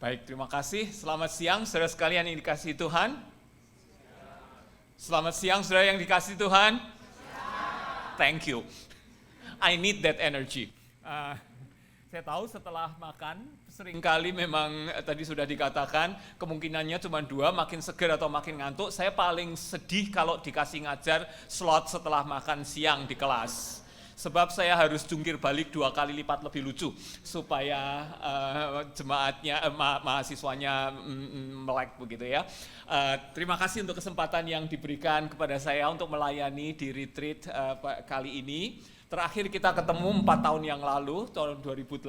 Baik, terima kasih. Selamat siang, saudara sekalian yang dikasihi Tuhan. Selamat siang, saudara yang dikasihi Tuhan. Thank you. I need that energy. Saya tahu setelah makan, seringkali memang tadi sudah dikatakan, kemungkinannya cuma 2, makin seger atau makin ngantuk. Saya paling sedih kalau dikasih ngajar slot setelah makan siang di kelas. Sebab saya harus jungkir balik 2 kali lipat lebih lucu supaya mahasiswanya melek begitu ya. Terima kasih untuk kesempatan yang diberikan kepada saya untuk melayani di retreat kali ini. Terakhir kita ketemu 4 tahun yang lalu, tahun 2018.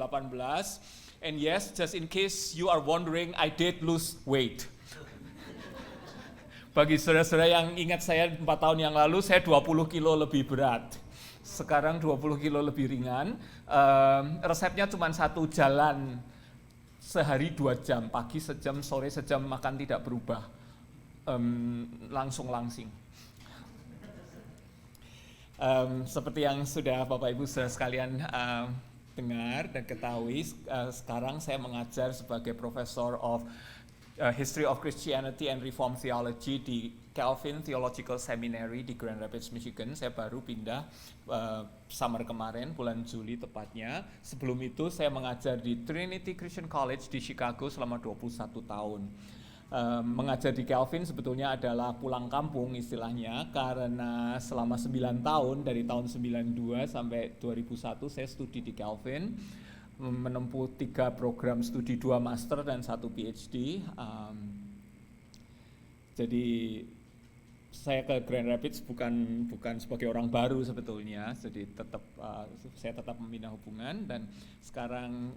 And yes, just in case you are wondering, I did lose weight. Bagi saudara-saudara yang ingat saya 4 tahun yang lalu, saya 20 kilo lebih berat. Sekarang 20 kilo lebih ringan. Resepnya cuma 1 jalan sehari 2 jam, pagi sejam, sore sejam, makan tidak berubah. Langsing. Seperti yang sudah Bapak Ibu saudara sekalian dengar dan ketahui, sekarang saya mengajar sebagai Professor of History of Christianity and Reformed Theology di Calvin Theological Seminary di Grand Rapids, Michigan. Saya baru pindah summer kemarin, bulan Juli tepatnya. Sebelum itu saya mengajar di Trinity Christian College di Chicago selama 21 tahun. Mengajar di Calvin sebetulnya adalah pulang kampung istilahnya, karena selama 9 tahun, dari tahun 92 sampai 2001 saya studi di Calvin, menempuh 3 program studi, 2 master dan 1 PhD. Jadi saya ke Grand Rapids bukan sebagai orang baru sebetulnya, jadi saya tetap membina hubungan, dan sekarang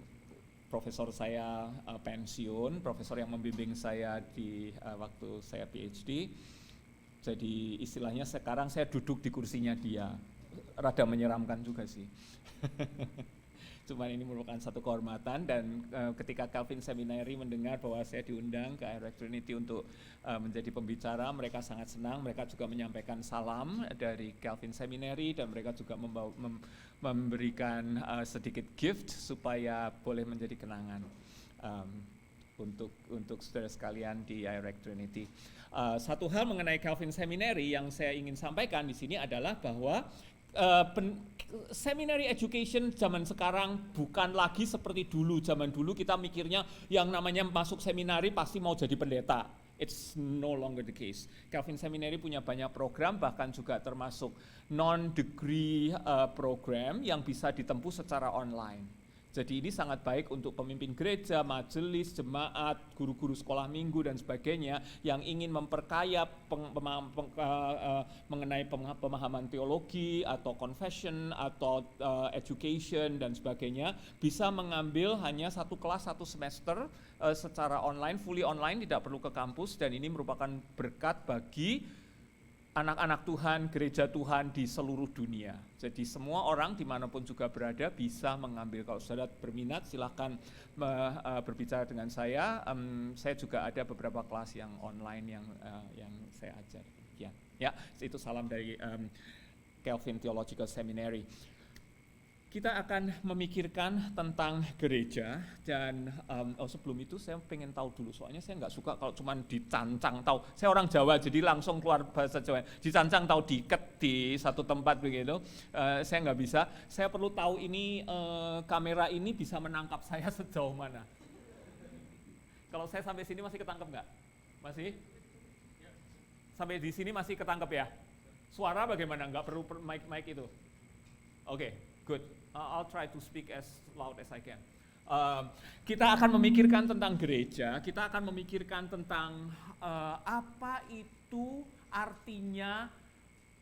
profesor saya pensiun, profesor yang membimbing saya di waktu saya PhD. Jadi istilahnya sekarang saya duduk di kursinya dia. Rada menyeramkan juga sih. Cuman ini merupakan satu kehormatan, dan ketika Calvin Seminary mendengar bahwa saya diundang ke IREC Trinity untuk menjadi pembicara, mereka sangat senang. Mereka juga menyampaikan salam dari Calvin Seminary, dan mereka juga memberikan sedikit gift supaya boleh menjadi kenangan untuk saudara sekalian di IREC Trinity. Satu hal mengenai Calvin Seminary yang saya ingin sampaikan di sini adalah bahwa seminary education zaman sekarang bukan lagi seperti dulu. Zaman dulu kita mikirnya yang namanya masuk seminari pasti mau jadi pendeta. It's no longer the case. Calvin Seminary punya banyak program, bahkan juga termasuk non-degree program yang bisa ditempuh secara online. Jadi ini sangat baik untuk pemimpin gereja, majelis, jemaat, guru-guru sekolah minggu dan sebagainya yang ingin memperkaya mengenai pemahaman teologi atau confession atau education dan sebagainya, bisa mengambil hanya 1 kelas 1 semester secara online, fully online, tidak perlu ke kampus, dan ini merupakan berkat bagi anak-anak Tuhan, gereja Tuhan di seluruh dunia. Jadi semua orang dimanapun juga berada bisa mengambil. Kalau saudara berminat silahkan berbicara dengan saya. Saya juga ada beberapa kelas yang online yang saya ajar. Ya, itu salam dari Calvin Theological Seminary. Kita akan memikirkan tentang gereja, dan sebelum itu saya pengen tahu dulu, soalnya saya nggak suka kalau cuma dicancang tahu. Saya orang Jawa jadi langsung keluar bahasa Jawa. Dicancang tahu, diikat di satu tempat begitu, saya nggak bisa. Saya perlu tahu ini kamera ini bisa menangkap saya sejauh mana. Kalau saya sampai sini masih ketangkep nggak? Masih? Sampai di sini masih ketangkep ya? Suara bagaimana? Nggak perlu mic itu? Oke, good. I'll try to speak as loud as I can. Kita akan memikirkan tentang gereja, kita akan memikirkan tentang apa itu artinya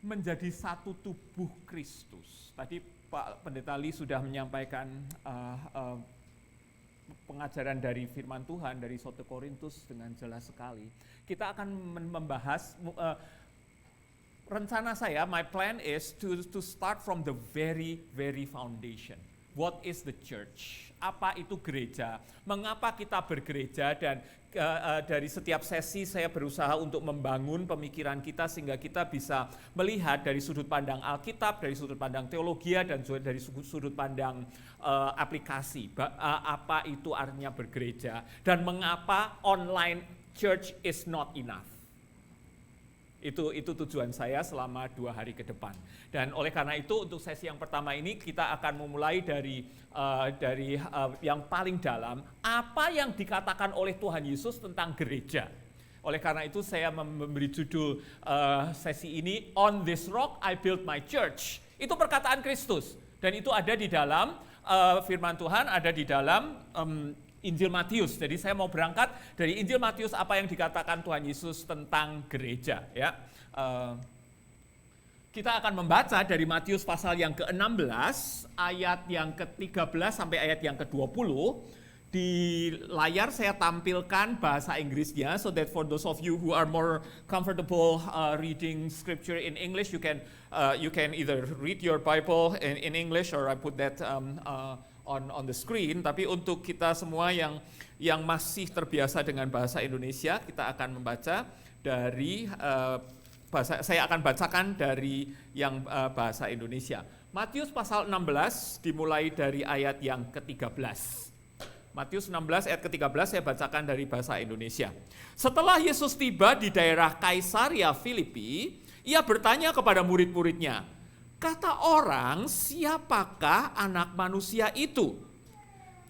menjadi satu tubuh Kristus. Tadi Pak Pendeta Lee sudah menyampaikan pengajaran dari firman Tuhan dari 1 Korintus dengan jelas sekali. Kita akan membahas rencana saya, my plan is to start from the very foundation. What is the church? Apa itu gereja? Mengapa kita bergereja? Dan dari setiap sesi saya berusaha untuk membangun pemikiran kita sehingga kita bisa melihat dari sudut pandang Alkitab, dari sudut pandang teologi dan juga dari sudut pandang aplikasi. Apa itu artinya bergereja dan mengapa online church is not enough. Itu tujuan saya selama 2 hari ke depan. Dan oleh karena itu untuk sesi yang pertama ini kita akan memulai dari yang paling dalam, apa yang dikatakan oleh Tuhan Yesus tentang gereja. Oleh karena itu saya memberi judul sesi ini, On This Rock I Build My Church. Itu perkataan Kristus dan itu ada di dalam firman Tuhan, ada di dalam Injil Matius. Jadi saya mau berangkat dari Injil Matius apa yang dikatakan Tuhan Yesus tentang gereja. Ya, kita akan membaca dari Matius pasal yang ke-16 ayat yang ke-13 sampai ayat yang ke-20. Di layar saya tampilkan bahasa Inggrisnya, so that for those of you who are more comfortable reading scripture in English, you can either read your Bible in English or I put that on the screen. Tapi untuk kita semua yang masih terbiasa dengan bahasa Indonesia, kita akan membaca dari saya akan bacakan dari yang bahasa Indonesia. Matius pasal 16 dimulai dari ayat yang ke-13. Matius 16 ayat ke-13 saya bacakan dari bahasa Indonesia. Setelah Yesus tiba di daerah Kaisaria Filipi, ia bertanya kepada murid-muridnya, "Kata orang, siapakah anak manusia itu?"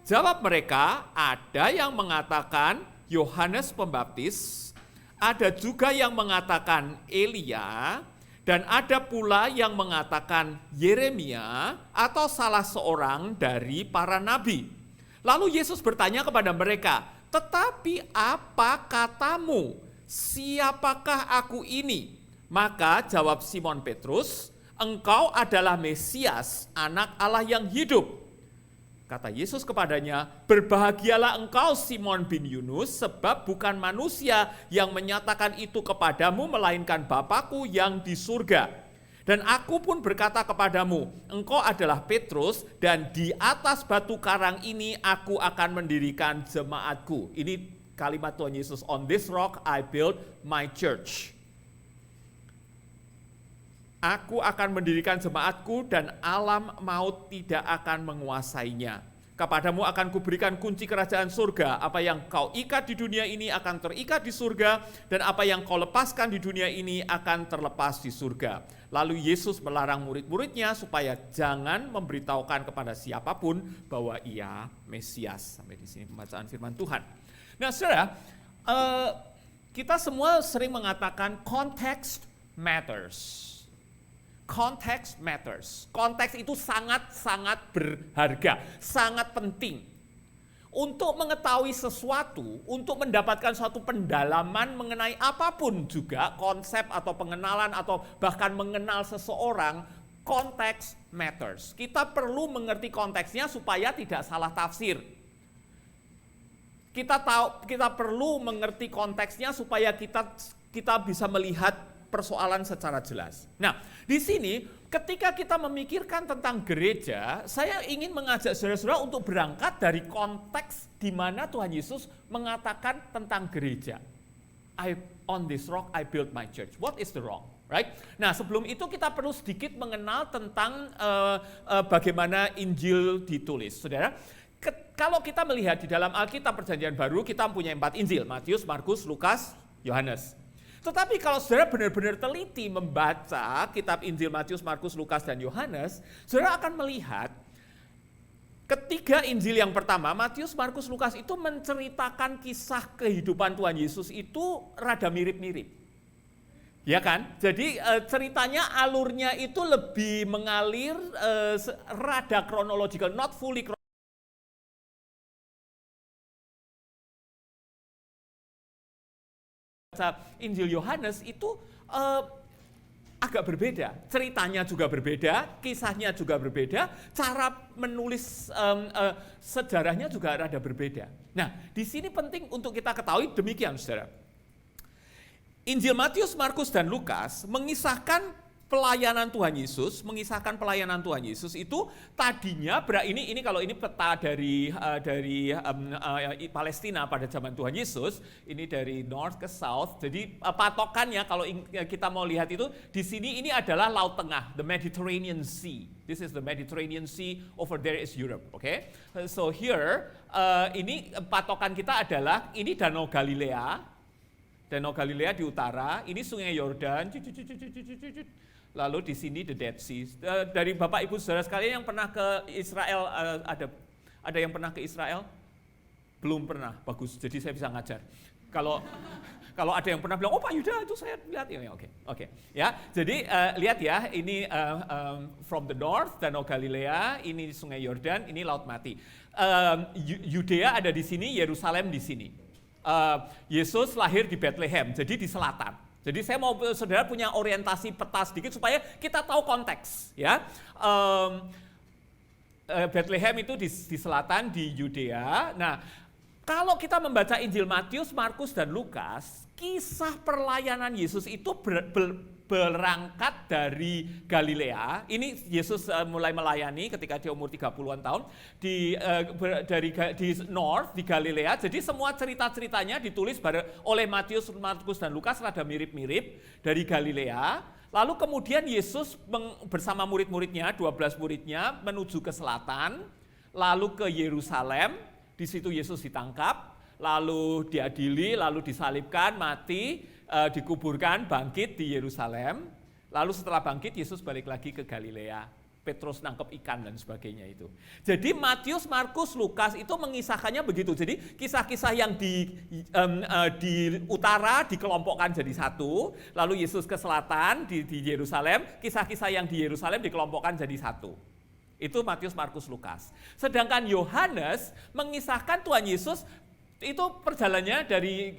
Jawab mereka, ada yang mengatakan Yohanes Pembaptis, ada juga yang mengatakan Elia, dan ada pula yang mengatakan Yeremia atau salah seorang dari para nabi. Lalu Yesus bertanya kepada mereka, "Tetapi apa katamu? Siapakah aku ini?" Maka jawab Simon Petrus, "Engkau adalah Mesias, anak Allah yang hidup." Kata Yesus kepadanya, "Berbahagialah engkau Simon bin Yunus, sebab bukan manusia yang menyatakan itu kepadamu, melainkan Bapa-Ku yang di surga. Dan aku pun berkata kepadamu, engkau adalah Petrus, dan di atas batu karang ini aku akan mendirikan jemaatku." Ini kalimat Tuhan Yesus, "On this rock I build my church." Aku akan mendirikan jemaatku dan alam maut tidak akan menguasainya. Kepadamu akan kuberikan kunci kerajaan surga. Apa yang kau ikat di dunia ini akan terikat di surga, dan apa yang kau lepaskan di dunia ini akan terlepas di surga. Lalu Yesus melarang murid-muridnya supaya jangan memberitahukan kepada siapapun bahwa ia Mesias. Sampai di sini pembacaan firman Tuhan. Nah, saudara, kita semua sering mengatakan context matters. Context matters. Konteks itu sangat-sangat berharga, sangat penting. Untuk mengetahui sesuatu, untuk mendapatkan suatu pendalaman mengenai apapun juga, konsep atau pengenalan atau bahkan mengenal seseorang, konteks matters. Kita perlu mengerti konteksnya supaya tidak salah tafsir. Kita perlu mengerti konteksnya supaya kita bisa melihat persoalan secara jelas. Nah, di sini ketika kita memikirkan tentang gereja, saya ingin mengajak saudara-saudara untuk berangkat dari konteks di mana Tuhan Yesus mengatakan tentang gereja. On this rock I build my church. What is the rock? Right? Nah, sebelum itu kita perlu sedikit mengenal tentang bagaimana Injil ditulis. Saudara, kalau kita melihat di dalam Alkitab Perjanjian Baru, kita punya 4 Injil, Matius, Markus, Lukas, Yohanes. Tetapi kalau saudara benar-benar teliti membaca kitab Injil Matius, Markus, Lukas, dan Yohanes, saudara akan melihat ketiga Injil yang pertama, Matius, Markus, Lukas itu menceritakan kisah kehidupan Tuhan Yesus itu rada mirip-mirip. Ya kan? Jadi ceritanya, alurnya itu lebih mengalir rada chronological, not fully chronological. Injil Yohanes itu agak berbeda, ceritanya juga berbeda, kisahnya juga berbeda, cara menulis sejarahnya juga rada berbeda. Nah, di sini penting untuk kita ketahui demikian, saudara. Injil Matius, Markus, dan Lukas mengisahkan pelayanan Tuhan Yesus, mengisahkan pelayanan Tuhan Yesus itu tadinya ini kalau ini peta dari Palestina pada zaman Tuhan Yesus, ini dari north ke south. Jadi patokannya kalau kita mau lihat itu di sini ini adalah Laut Tengah, the Mediterranean Sea. This is the Mediterranean Sea, over there is Europe, okay? So here ini patokan kita adalah ini Danau Galilea. Danau Galilea di utara, ini Sungai Yordan. Lalu di sini the Dead Sea. Dari Bapak Ibu Saudara sekalian yang pernah ke Israel, ada yang pernah ke Israel? Belum pernah, bagus. Jadi saya bisa ngajar. Kalau ada yang pernah bilang, oh Pak Yuda itu saya lihat, ya oke. Ya, jadi lihat ya, ini from the north Danau Galilea, ini Sungai Yordan, ini Laut Mati. Yudea ada di sini, Yerusalem di sini. Yesus lahir di Bethlehem, jadi di selatan. Jadi saya mau saudara punya orientasi peta sedikit supaya kita tahu konteks, ya. Bethlehem itu di selatan di Yudea. Nah, kalau kita membaca Injil Matius, Markus dan Lukas, kisah perlayanan Yesus itu berangkat dari Galilea. Ini Yesus mulai melayani ketika dia umur 30-an tahun di north di Galilea. Jadi semua cerita-ceritanya ditulis oleh Matius, Markus dan Lukas rada mirip-mirip dari Galilea. Lalu kemudian Yesus bersama murid-muridnya, 12 muridnya menuju ke selatan, lalu ke Yerusalem. Di situ Yesus ditangkap, lalu diadili, lalu disalibkan, mati, dikuburkan, bangkit di Yerusalem. Lalu setelah bangkit Yesus balik lagi ke Galilea. Petrus nangkep ikan dan sebagainya itu. Jadi Matius, Markus, Lukas itu mengisahkannya begitu. Jadi kisah-kisah yang di utara dikelompokkan jadi satu, lalu Yesus ke selatan di Yerusalem, kisah-kisah yang di Yerusalem dikelompokkan jadi satu. Itu Matius, Markus, Lukas. Sedangkan Yohanes mengisahkan Tuhan Yesus itu perjalanannya dari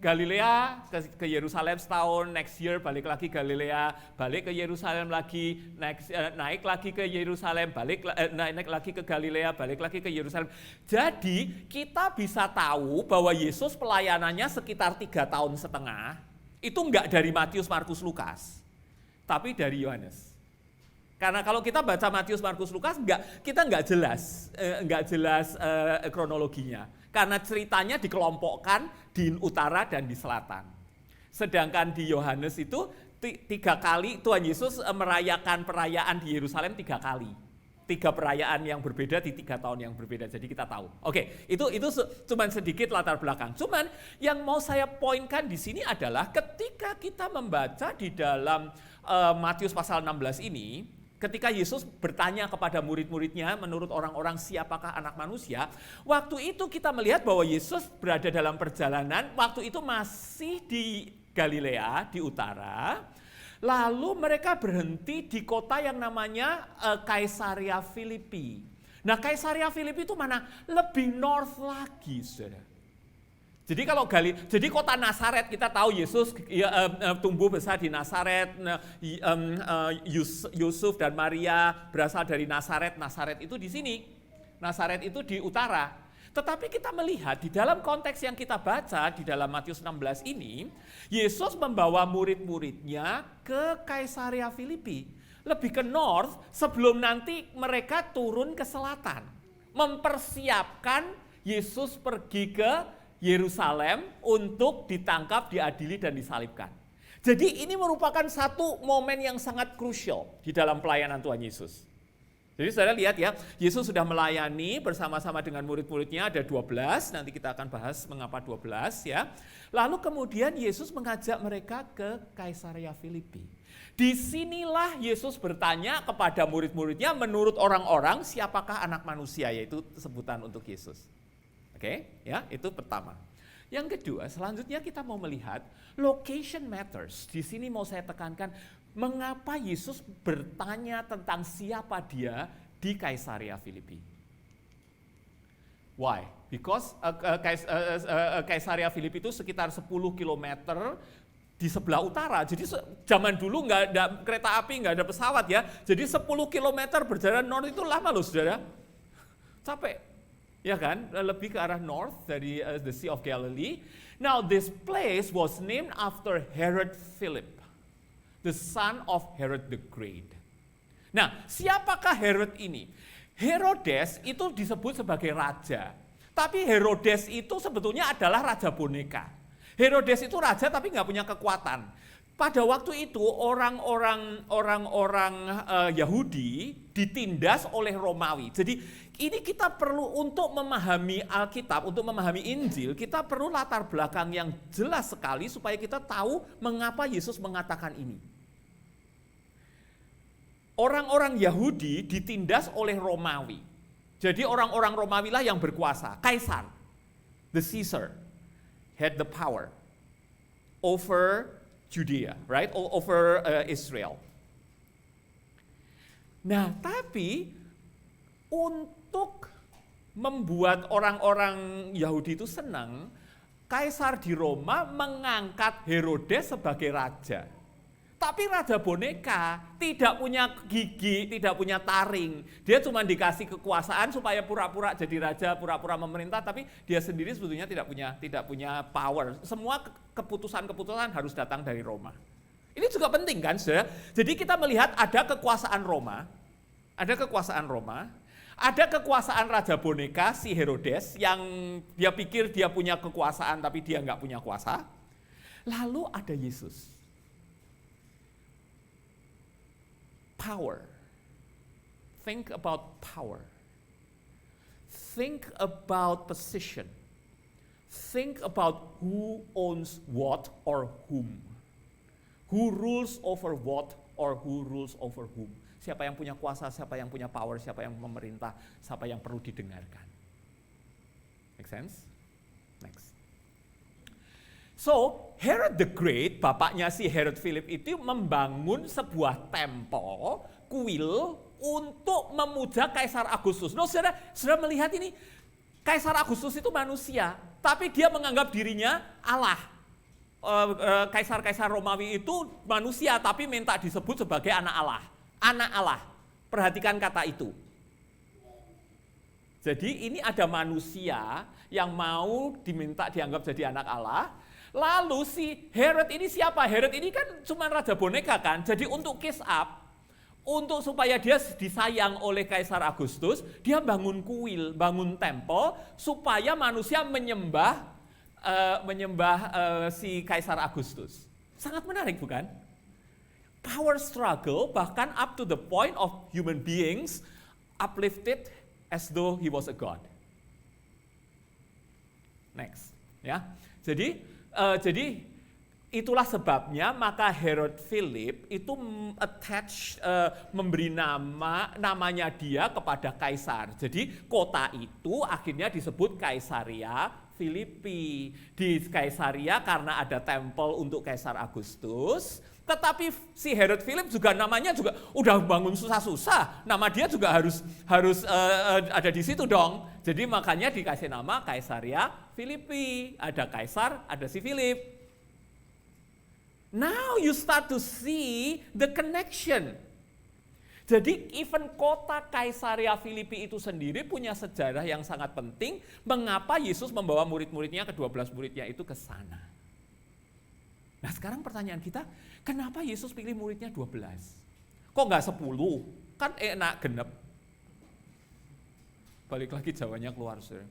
Galilea ke Yerusalem setahun, next year balik lagi Galilea, balik ke Yerusalem lagi, naik lagi ke Yerusalem, naik lagi ke Galilea, balik lagi ke Yerusalem. Jadi kita bisa tahu bahwa Yesus pelayanannya sekitar 3,5 tahun, itu enggak dari Matius, Markus, Lukas, tapi dari Yohanes. Karena kalau kita baca Matius, Markus, Lukas, kita nggak jelas kronologinya. Karena ceritanya dikelompokkan di utara dan di selatan. Sedangkan di Yohanes itu 3 kali Tuhan Yesus merayakan perayaan di Yerusalem 3 kali. 3 perayaan yang berbeda di 3 tahun yang berbeda. Jadi kita tahu. Oke, itu cuma sedikit latar belakang. Cuman yang mau saya poinkan di sini adalah ketika kita membaca di dalam Matius pasal 16 ini, ketika Yesus bertanya kepada murid-muridnya, menurut orang-orang siapakah anak manusia, waktu itu kita melihat bahwa Yesus berada dalam perjalanan, waktu itu masih di Galilea, di utara, lalu mereka berhenti di kota yang namanya Kaisarea Filipi. Nah, Kaisarea Filipi itu mana? Lebih north lagi, saudara. Jadi jadi kota Nazaret, kita tahu Yesus tumbuh besar di Nazaret, Yusuf dan Maria berasal dari Nazaret. Nazaret itu di sini, Nazaret itu di utara. Tetapi kita melihat di dalam konteks yang kita baca di dalam Matius 16 ini, Yesus membawa murid-muridnya ke Kaisarea Filipi, lebih ke north sebelum nanti mereka turun ke selatan, mempersiapkan Yesus pergi ke Yerusalem untuk ditangkap, diadili, dan disalibkan. Jadi ini merupakan satu momen yang sangat krusial di dalam pelayanan Tuhan Yesus. Jadi saudara lihat ya, Yesus sudah melayani bersama-sama dengan murid-muridnya, ada 12, nanti kita akan bahas mengapa 12 ya. Lalu kemudian Yesus mengajak mereka ke Kaisarea Filipi. Disinilah Yesus bertanya kepada murid-muridnya, menurut orang-orang siapakah anak manusia, yaitu sebutan untuk Yesus. Oke, ya, itu pertama. Yang kedua, selanjutnya kita mau melihat location matters. Di sini mau saya tekankan, mengapa Yesus bertanya tentang siapa dia di Kaisarea Filipi. Why? Because Kaisarea Filipi itu sekitar 10 km di sebelah utara. Jadi zaman dulu nggak ada kereta api, nggak ada pesawat ya. Jadi 10 km berjalan north itu lama loh saudara. Capek. Ya kan, lebih ke arah north dari the Sea of Galilee. Now this place was named after Herod Philip. the son of Herod the Great. Nah, siapakah Herod ini? Herodes itu disebut sebagai raja. Tapi Herodes itu sebetulnya adalah raja boneka. Herodes itu raja tapi nggak punya kekuatan. Pada waktu itu orang-orang Yahudi ditindas oleh Romawi. Jadi ini kita perlu untuk memahami Alkitab, untuk memahami Injil, kita perlu latar belakang yang jelas sekali supaya kita tahu mengapa Yesus mengatakan ini. Orang-orang Yahudi ditindas oleh Romawi. Jadi orang-orang Romawi lah yang berkuasa. Kaisar, the Caesar, had the power over Judea, right? Over Israel. Nah, tapi untuk membuat orang-orang Yahudi itu senang, Kaisar di Roma mengangkat Herodes sebagai raja. Tapi raja boneka, tidak punya gigi, tidak punya taring. Dia cuma dikasih kekuasaan supaya pura-pura jadi raja, pura-pura memerintah, tapi dia sendiri sebetulnya tidak punya power. Semua keputusan-keputusan harus datang dari Roma. Ini juga penting kan, saudara? Jadi kita melihat ada kekuasaan Roma, ada kekuasaan raja boneka si Herodes yang dia pikir dia punya kekuasaan tapi dia nggak punya kuasa. Lalu ada Yesus. Power. Think about power. Think about position. Think about who owns what or whom. Who rules over what or who rules over whom. Siapa yang punya kuasa, siapa yang punya power, siapa yang memerintah, siapa yang perlu didengarkan. Make sense? Next. So, Herod the Great, bapaknya si Herod Philip itu membangun sebuah tempel, kuil untuk memuja Kaisar Agustus. No, saudara melihat ini, Kaisar Agustus itu manusia, tapi dia menganggap dirinya Allah. Kaisar-kaisar Romawi itu manusia, tapi minta disebut sebagai anak Allah. Anak Allah, perhatikan kata itu. Jadi ini ada manusia yang mau diminta dianggap jadi anak Allah. Lalu si Herod ini siapa? Herod ini kan cuma raja boneka kan. Jadi untuk kiss up, untuk supaya dia disayang oleh Kaisar Agustus, dia bangun kuil, bangun tempel supaya manusia menyembah si Kaisar Agustus. Sangat menarik bukan? Power struggle bahkan up to the point of human beings uplifted as though he was a god. Next, ya. Jadi itulah sebabnya maka Herod Philip itu memberi namanya dia kepada kaisar. Jadi kota itu akhirnya disebut Kaisaria Filipi. Di Kaisaria karena ada tempel untuk Kaisar Agustus. Tetapi si Herod Philip juga namanya juga udah bangun susah-susah. Nama dia juga harus ada di situ dong. Jadi makanya dikasih nama Kaisaria Filipi. Ada kaisar, ada si Philip. Now you start to see the connection. Jadi even kota Kaisaria Filipi itu sendiri punya sejarah yang sangat penting. Mengapa Yesus membawa murid-muridnya, ke-12 muridnya itu ke sana. Nah sekarang pertanyaan kita, kenapa Yesus pilih muridnya 12? Kok nggak 10? Kan enak genep. Balik lagi Jawanya keluar, saudara.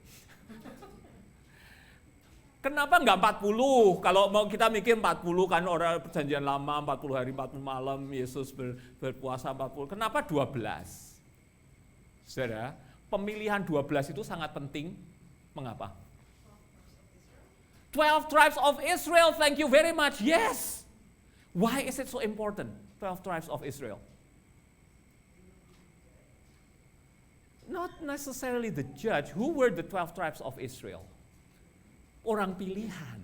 Kenapa nggak 40? Kalau mau kita mikir 40 kan orang perjanjian lama, 40 hari 40 malam, Yesus berpuasa 40. Kenapa 12? Saudara, pemilihan 12 itu sangat penting. Mengapa? 12 tribes of Israel, thank you very much. Yes. Why is it so important? 12 tribes of Israel. Not necessarily the judge. Who were the 12 tribes of Israel? Orang pilihan.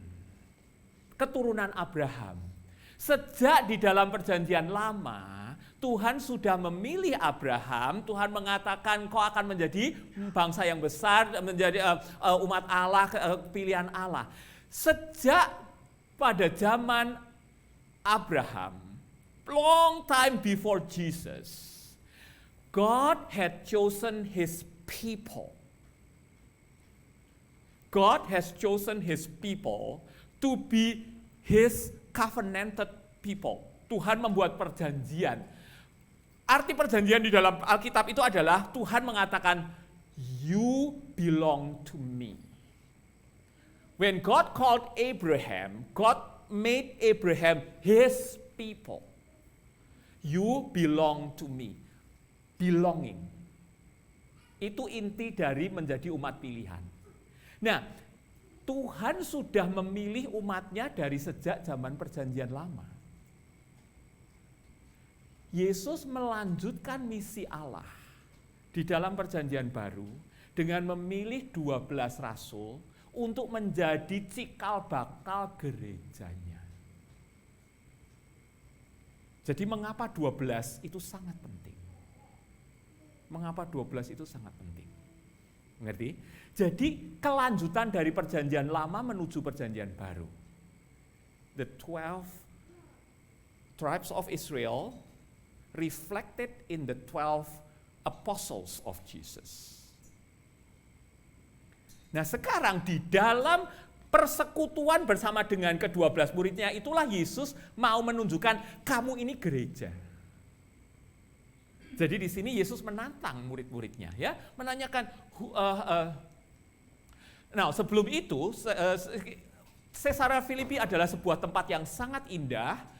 Keturunan Abraham. Sejak di dalam perjanjian lama, Tuhan sudah memilih Abraham. Tuhan mengatakan kau akan menjadi bangsa yang besar, menjadi umat Allah, pilihan Allah. Sejak pada zaman Abraham, long time before Jesus, God had chosen his people. God has chosen his people to be his covenanted people, Tuhan membuat perjanjian. Arti perjanjian di dalam Alkitab itu adalah Tuhan mengatakan, you belong to me. When God called Abraham, God made Abraham his people. You belong to me. Belonging. Itu inti dari menjadi umat pilihan. Nah, Tuhan sudah memilih umatnya dari sejak zaman perjanjian lama. Yesus melanjutkan misi Allah di dalam perjanjian baru dengan memilih 12 rasul untuk menjadi cikal bakal gerejanya. Jadi mengapa 12 itu sangat penting? Mengapa 12 itu sangat penting? Ngerti? Jadi kelanjutan dari perjanjian lama menuju perjanjian baru. The 12 tribes of Israel reflected in the 12 apostles of Jesus. Nah, sekarang di dalam persekutuan bersama dengan ke-12 muridnya itulah Yesus mau menunjukkan kamu ini gereja. Jadi di sini Yesus menantang murid-muridnya, ya, menanyakan. Nah, sebelum itu Caesarea Philippi adalah sebuah tempat yang sangat indah.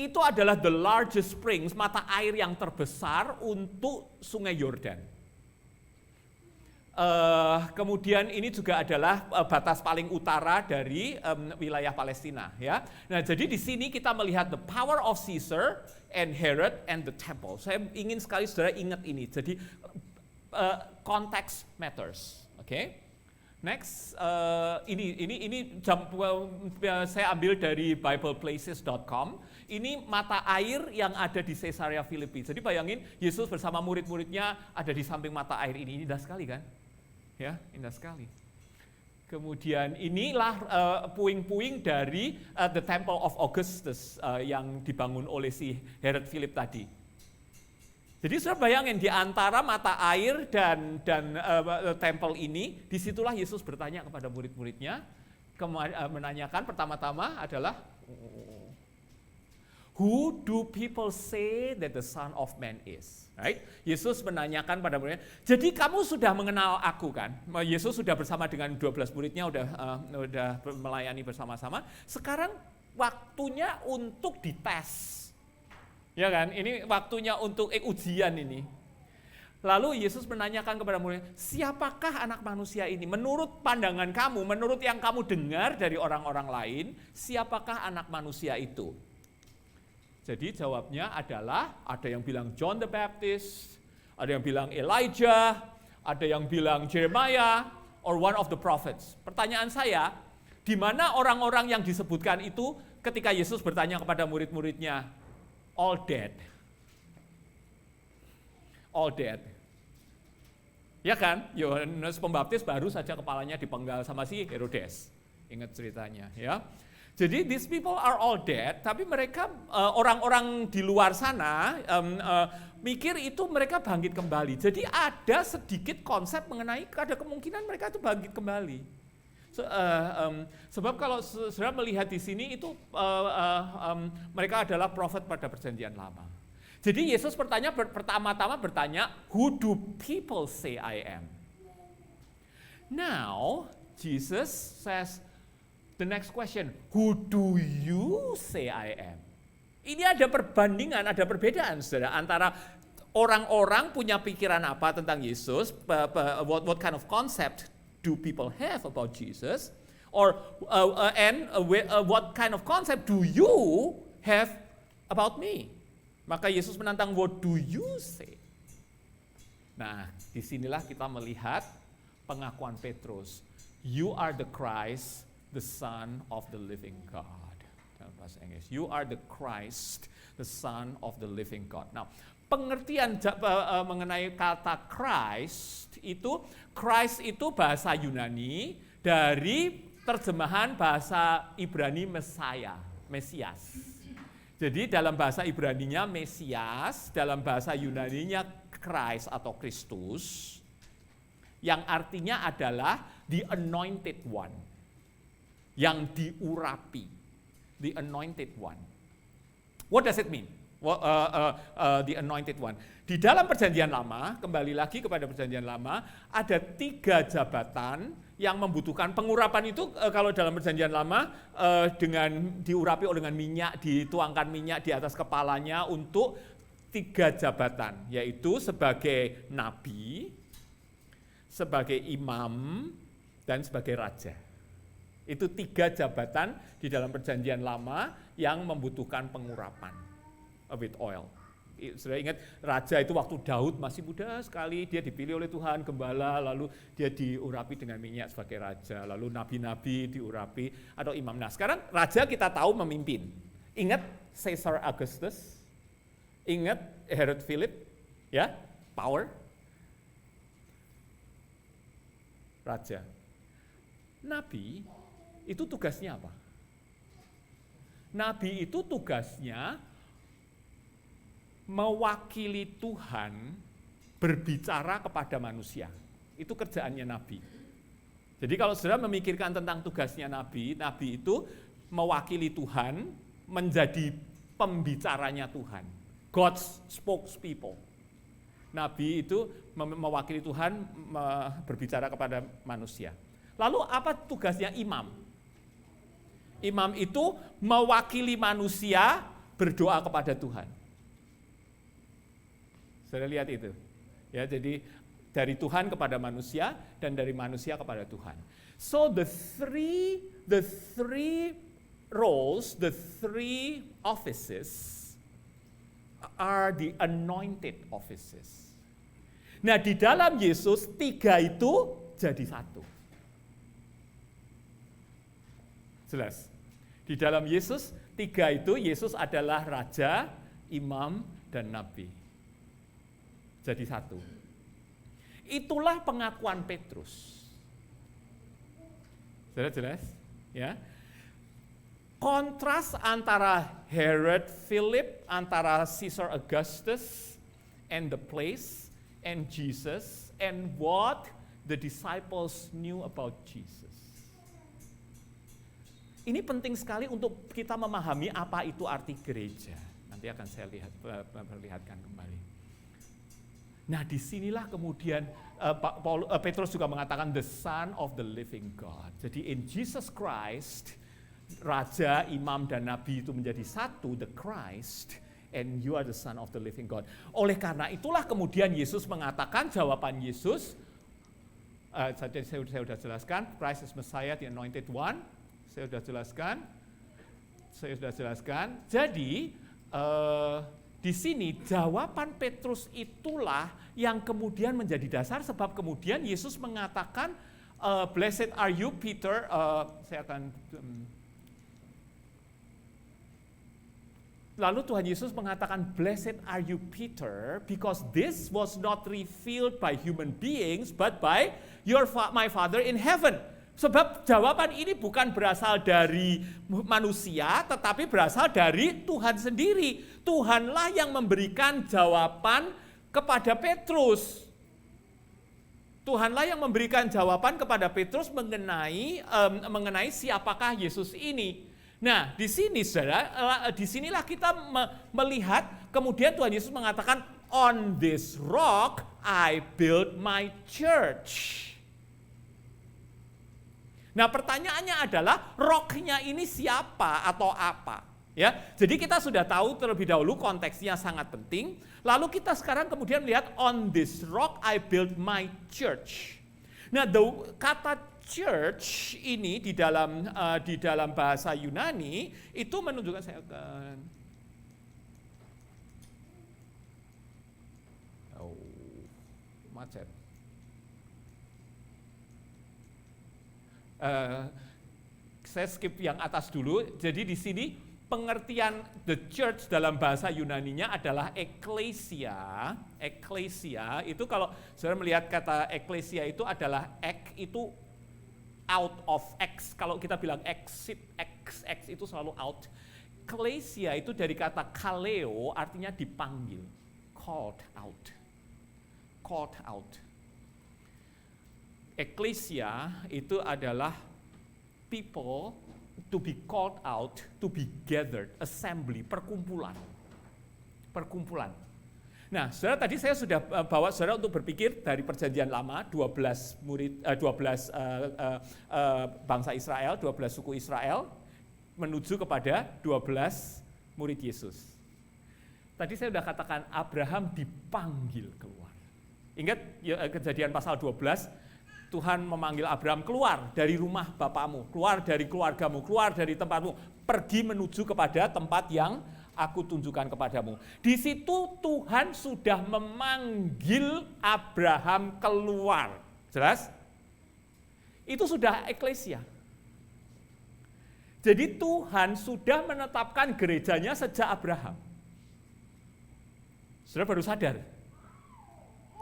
Itu adalah the largest springs, mata air yang terbesar untuk Sungai Yordan. Kemudian ini juga adalah batas paling utara dari wilayah Palestina, ya. Nah, jadi di sini kita melihat the power of Caesar and Herod and the temple. Saya ingin sekali saudara ingat ini. Jadi context matters, oke? Next, ini saya ambil dari bibleplaces.com. Ini mata air yang ada di Caesarea Philippi. Jadi bayangin Yesus bersama murid-muridnya ada di samping mata air ini. Indah sekali kan? Ya, indah sekali. Kemudian inilah puing-puing dari the Temple of Augustus yang dibangun oleh si Herod Philip tadi. Jadi saudara bayangin di antara mata air dan temple ini, disitulah Yesus bertanya kepada murid-muridnya, menanyakan pertama-tama adalah, who do people say that the Son of Man is? Right? Yesus menanyakan pada muridnya, jadi kamu sudah mengenal aku kan? Yesus sudah bersama dengan 12 muridnya, udah melayani bersama-sama. Sekarang waktunya untuk dites. Ya kan? Ini waktunya untuk ujian ini. Lalu Yesus menanyakan kepada muridnya, siapakah anak manusia ini? Menurut pandangan kamu, menurut yang kamu dengar dari orang-orang lain, siapakah anak manusia itu? Jadi jawabnya adalah, ada yang bilang John the Baptist, ada yang bilang Elijah, ada yang bilang Jeremiah, or one of the prophets. Pertanyaan saya, di mana orang-orang yang disebutkan itu ketika Yesus bertanya kepada murid-muridnya, all dead. All dead. Ya kan? Yohanes Pembaptis baru saja kepalanya dipenggal sama si Herodes. Ingat ceritanya, ya. Jadi these people are all dead, tapi mereka orang-orang di luar sana mikir itu mereka bangkit kembali. Jadi ada sedikit konsep mengenai ada kemungkinan mereka itu bangkit kembali. Sebab kalau saudara melihat di sini itu mereka adalah prophet pada perjanjian lama. Jadi Yesus pertama-tama bertanya, who do people say I am? Now Jesus says the next question, who do you say I am? Ini ada perbandingan, ada perbedaan saudara, antara orang-orang punya pikiran apa tentang Yesus, what kind of concept do people have about Jesus, or what kind of concept do you have about me? Maka Yesus menantang, what do you say? Nah, disinilah kita melihat pengakuan Petrus, you are the Christ, the Son of the living God. Dalam bahasa Inggris, you are the Christ, the Son of the living God. Nah, pengertian mengenai kata Christ itu bahasa Yunani dari terjemahan bahasa Ibrani Mesias. Jadi dalam bahasa Ibraninya Mesias, dalam bahasa Yunaninya Christ atau Kristus, yang artinya adalah the anointed one, yang diurapi, the anointed one. What does it mean? The anointed one. Di dalam perjanjian lama, kembali lagi kepada perjanjian lama, ada 3 jabatan yang membutuhkan pengurapan itu. Kalau dalam perjanjian lama dengan diurapi dengan minyak, dituangkan minyak di atas kepalanya untuk 3 jabatan, yaitu sebagai nabi, sebagai imam, dan sebagai raja. Itu 3 jabatan di dalam perjanjian lama yang membutuhkan pengurapan with oil. Sudah ingat, raja itu waktu Daud masih muda sekali, dia dipilih oleh Tuhan, gembala, lalu dia diurapi dengan minyak sebagai raja, lalu nabi-nabi diurapi, atau imam. Nah sekarang raja kita tahu memimpin. Ingat Caesar Augustus, ingat Herod Philip, ya, power. Raja. Nabi itu tugasnya apa? Nabi itu tugasnya mewakili Tuhan berbicara kepada manusia. Itu kerjaannya nabi. Jadi kalau saudara memikirkan tentang tugasnya nabi, nabi itu mewakili Tuhan, menjadi pembicaranya Tuhan. God's spokespeople. Nabi itu mewakili Tuhan berbicara kepada manusia. Lalu apa tugasnya imam? Imam itu mewakili manusia berdoa kepada Tuhan. Sudah lihat itu? Ya, jadi dari Tuhan kepada manusia dan dari manusia kepada Tuhan. So the three roles, the 3 offices are the anointed offices. Nah, di dalam Yesus 3 itu jadi 1. Jelas. Di dalam Yesus 3 itu, Yesus adalah raja, imam, dan nabi. Jadi 1. Itulah pengakuan Petrus. Sudah jelas? Ya. Kontras antara Herod Philip, antara Caesar Augustus, and the place, and Jesus, and what the disciples knew about Jesus. Ini penting sekali untuk kita memahami apa itu arti gereja. Nanti akan saya perlihatkan kembali. Nah, disinilah kemudian Petrus juga mengatakan the Son of the Living God. Jadi in Jesus Christ, Raja, Imam, dan Nabi itu menjadi 1, the Christ, and you are the Son of the Living God. Oleh karena itulah kemudian Yesus mengatakan, jawaban Yesus, saya sudah jelaskan, Christ is Messiah, the Anointed One, saya sudah jelaskan. Jadi, di sini jawaban Petrus itulah yang kemudian menjadi dasar, sebab kemudian Yesus mengatakan, blessed are you Peter, lalu Tuhan Yesus mengatakan, blessed are you Peter, because this was not revealed by human beings, but by my Father in heaven. Sebab jawaban ini bukan berasal dari manusia, tetapi berasal dari Tuhan sendiri. Tuhanlah yang memberikan jawaban kepada Petrus. Tuhanlah yang memberikan jawaban kepada Petrus mengenai siapakah Yesus ini. Nah, di sini saudara, disinilah kita melihat kemudian Tuhan Yesus mengatakan, on this rock I build my church. Nah, pertanyaannya adalah rock-nya ini siapa atau apa? Ya, jadi kita sudah tahu terlebih dahulu konteksnya sangat penting. Lalu kita sekarang kemudian melihat on this rock I build my church. Nah, kata church ini di dalam bahasa Yunani itu menunjukkan, saya akan macet. Saya skip yang atas dulu. Jadi di sini pengertian the church dalam bahasa Yunaninya adalah ekklesia. Ekklesia itu kalau saudara melihat kata ekklesia itu adalah itu out of X. Kalau kita bilang exit, X itu selalu out. Ekklesia itu dari kata kaleo, artinya dipanggil. Called out. Called out. Ekklesia itu adalah people to be called out, to be gathered, assembly, perkumpulan. Nah, saudara, tadi saya sudah bawa saudara untuk berpikir dari perjanjian lama, 12 bangsa Israel, 12 suku Israel, menuju kepada 12 murid Yesus. Tadi saya sudah katakan Abraham dipanggil keluar. Ingat Kejadian pasal 12, Tuhan memanggil Abraham, keluar dari rumah bapamu, keluar dari keluargamu, keluar dari tempatmu, pergi menuju kepada tempat yang aku tunjukkan kepadamu. Di situ Tuhan sudah memanggil Abraham keluar. Jelas? Itu sudah eklesia. Jadi Tuhan sudah menetapkan gerejanya sejak Abraham. Saudara baru sadar?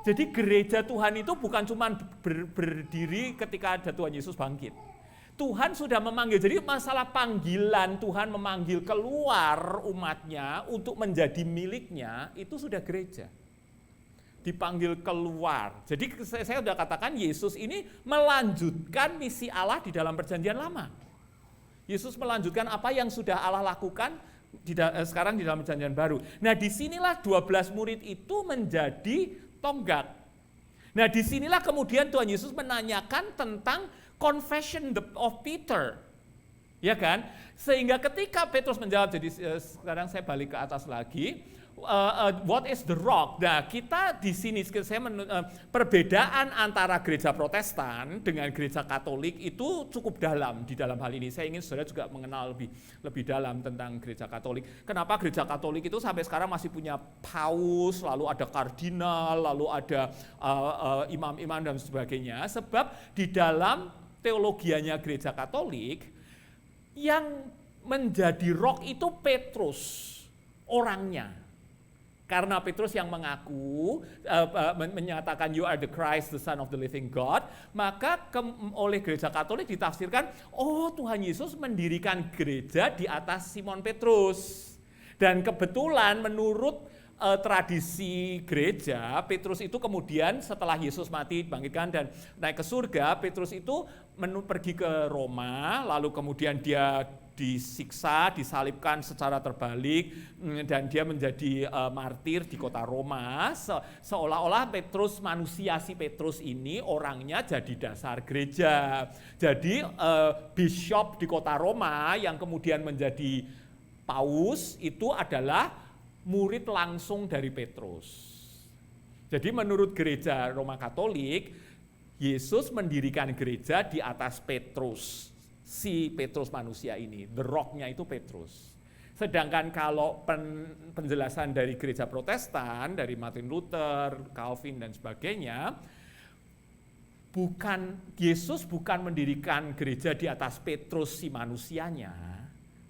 Jadi gereja Tuhan itu bukan cuma berdiri ketika ada Tuhan Yesus bangkit. Tuhan sudah memanggil, jadi masalah panggilan Tuhan memanggil keluar umatnya untuk menjadi miliknya, itu sudah gereja. Dipanggil keluar. Jadi saya sudah katakan Yesus ini melanjutkan misi Allah di dalam perjanjian lama. Yesus melanjutkan apa yang sudah Allah lakukan sekarang di dalam perjanjian baru. Nah disinilah 12 murid itu menjadi tonggak. Nah disinilah kemudian Tuhan Yesus menanyakan tentang confession of Peter, ya kan? Sehingga ketika Petrus menjawab, jadi sekarang saya balik ke atas lagi, what is the rock? Nah kita di sini perbedaan antara gereja Protestan dengan gereja Katolik itu cukup dalam di dalam hal ini. Saya ingin saudara juga mengenal lebih dalam tentang gereja Katolik. Kenapa gereja Katolik itu sampai sekarang masih punya paus, lalu ada kardinal, lalu ada imam-imam dan sebagainya? Sebab di dalam teologianya gereja Katolik yang menjadi rock itu Petrus orangnya. Karena Petrus yang mengaku, menyatakan you are the Christ, the Son of the living God, maka oleh gereja Katolik ditafsirkan, oh Tuhan Yesus mendirikan gereja di atas Simon Petrus. Dan kebetulan menurut tradisi gereja, Petrus itu kemudian setelah Yesus mati, bangkitkan dan naik ke surga, Petrus itu pergi ke Roma, lalu kemudian dia disiksa, disalibkan secara terbalik, dan dia menjadi martir di kota Roma. Seolah-olah Petrus, manusia si Petrus ini orangnya jadi dasar gereja. Jadi bishop di kota Roma yang kemudian menjadi paus itu adalah murid langsung dari Petrus. Jadi menurut gereja Roma Katolik, Yesus mendirikan gereja di atas Petrus. Si Petrus manusia ini, the rock-nya itu Petrus. Sedangkan kalau penjelasan dari gereja Protestan, dari Martin Luther, Calvin dan sebagainya, Yesus bukan mendirikan gereja di atas Petrus si manusianya,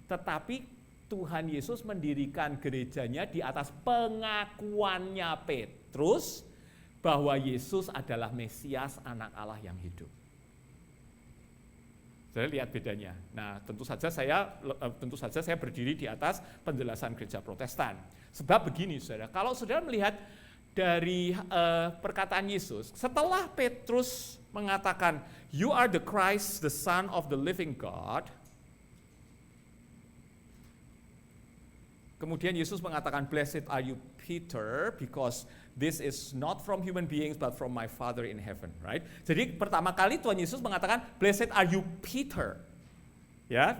tetapi Tuhan Yesus mendirikan gerejanya di atas pengakuannya Petrus bahwa Yesus adalah Mesias, anak Allah yang hidup. Saya lihat bedanya. Nah, tentu saja saya berdiri di atas penjelasan gereja Protestan. Sebab begini, saudara, kalau saudara melihat dari perkataan Yesus, setelah Petrus mengatakan, "You are the Christ, the Son of the living God," kemudian Yesus mengatakan, "Blessed are you, Peter, because this is not from human beings but from my Father in heaven," right? Jadi pertama kali Tuhan Yesus mengatakan, "Blessed are you, Peter." Ya,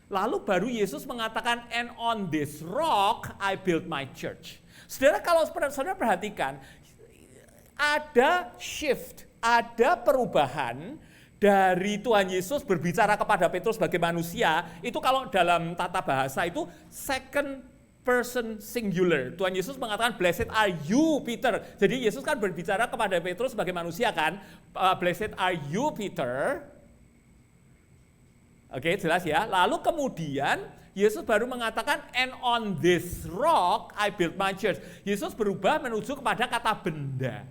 lalu baru Yesus mengatakan, "And on this rock I build my church." Saudara, kalau saudara perhatikan, ada shift, ada perubahan dari Tuhan Yesus berbicara kepada Petrus sebagai manusia, itu kalau dalam tata bahasa itu second person singular. Tuhan Yesus mengatakan, "Blessed are you, Peter." Jadi Yesus kan berbicara kepada Petrus sebagai manusia kan, "Blessed are you, Peter." Oke, jelas ya. Lalu kemudian Yesus baru mengatakan, "And on this rock I build my church." Yesus berubah menuju kepada kata benda,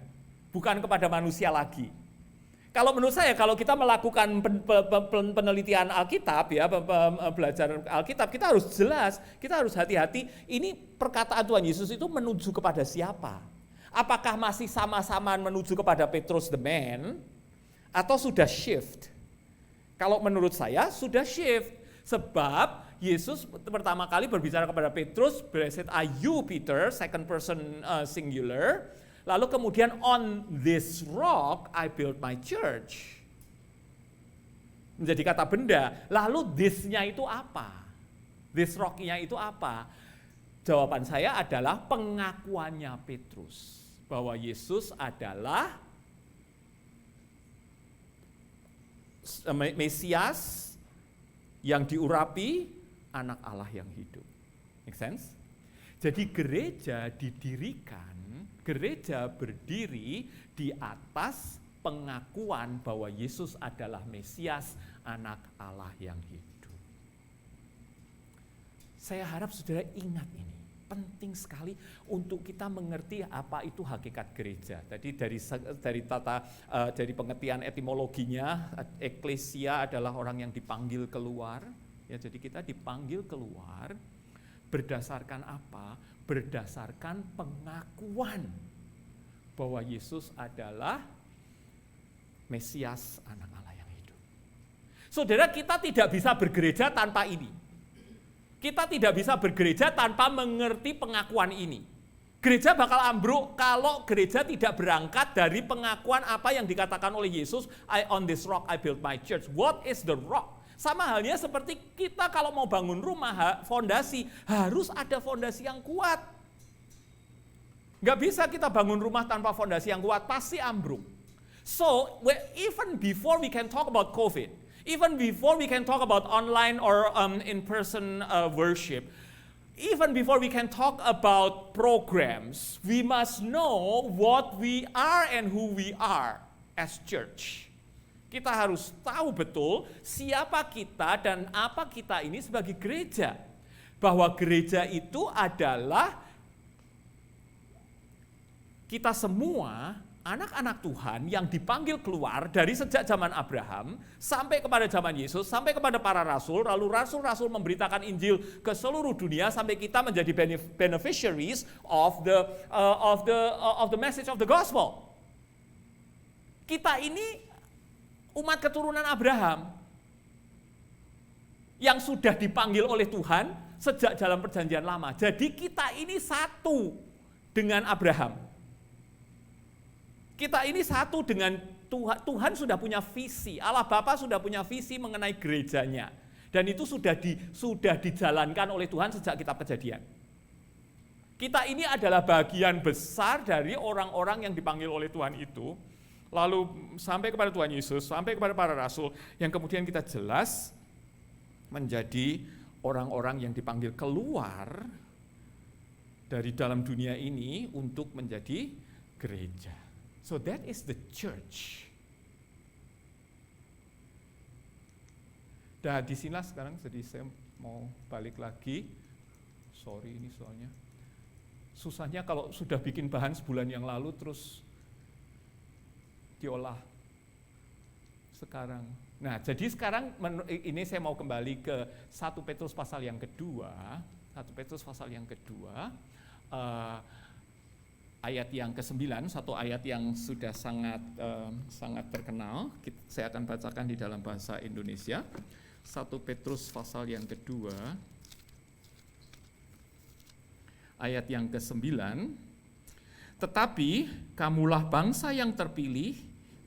bukan kepada manusia lagi. Kalau menurut saya, kalau kita melakukan penelitian Alkitab, ya, belajar Alkitab, kita harus jelas, kita harus hati-hati, ini perkataan Tuhan Yesus itu menuju kepada siapa? Apakah masih sama-sama menuju kepada Petrus the man, atau sudah shift? Kalau menurut saya sudah shift. Sebab Yesus pertama kali berbicara kepada Petrus, "Blessed are you Peter," second person singular. Lalu kemudian, "On this rock I build my church." Menjadi kata benda. Lalu this-nya itu apa? This rock-nya itu apa? Jawaban saya adalah pengakuannya Petrus. Bahwa Yesus adalah Mesias yang diurapi, anak Allah yang hidup. Make sense? Jadi gereja didirikan, gereja berdiri di atas pengakuan bahwa Yesus adalah Mesias, anak Allah yang hidup. Saya harap saudara ingat ini. Penting sekali untuk kita mengerti apa itu hakikat gereja. Tadi dari pengertian etimologinya, eklesia adalah orang yang dipanggil keluar. Ya, jadi kita dipanggil keluar berdasarkan apa? Berdasarkan pengakuan bahwa Yesus adalah Mesias, anak Allah yang hidup. Saudara, kita tidak bisa bergereja tanpa ini. Kita tidak bisa bergereja tanpa mengerti pengakuan ini. Gereja bakal ambruk kalau gereja tidak berangkat dari pengakuan apa yang dikatakan oleh Yesus, "On this rock I build my church." What is the rock? Sama halnya seperti kita kalau mau bangun rumah, fondasi, harus ada fondasi yang kuat. Nggak bisa kita bangun rumah tanpa fondasi yang kuat, pasti ambruk. So, even before we can talk about COVID, even before we can talk about online or in-person worship, even before we can talk about programs, we must know what we are and who we are as church. Kita harus tahu betul siapa kita dan apa kita ini sebagai gereja. Bahwa gereja itu adalah kita semua anak-anak Tuhan yang dipanggil keluar dari sejak zaman Abraham sampai kepada zaman Yesus, sampai kepada para rasul, lalu rasul-rasul memberitakan Injil ke seluruh dunia sampai kita menjadi beneficiaries of the message of the gospel. Kita ini umat keturunan Abraham yang sudah dipanggil oleh Tuhan sejak dalam perjanjian lama. Jadi kita ini satu dengan Abraham. Kita ini satu dengan Tuhan. Tuhan sudah punya visi, Allah Bapa sudah punya visi mengenai gerejanya. Dan itu sudah dijalankan oleh Tuhan sejak kitab Kejadian. Kita ini adalah bagian besar dari orang-orang yang dipanggil oleh Tuhan itu. Lalu sampai kepada Tuhan Yesus, sampai kepada para rasul, yang kemudian kita jelas menjadi orang-orang yang dipanggil keluar dari dalam dunia ini untuk menjadi gereja. So that is the church. Dan disinilah sekarang, jadi saya mau balik lagi. Sorry ini soalnya. Susahnya kalau sudah bikin bahan sebulan yang lalu terus diolah sekarang. Nah, jadi sekarang ini saya mau kembali ke 1 Petrus pasal yang kedua. 1 Petrus pasal yang kedua. Ayat yang ke-9, satu ayat yang sudah sangat terkenal. Saya akan bacakan di dalam bahasa Indonesia. 1 Petrus pasal yang kedua, ayat yang ke-9. Tetapi kamulah bangsa yang terpilih,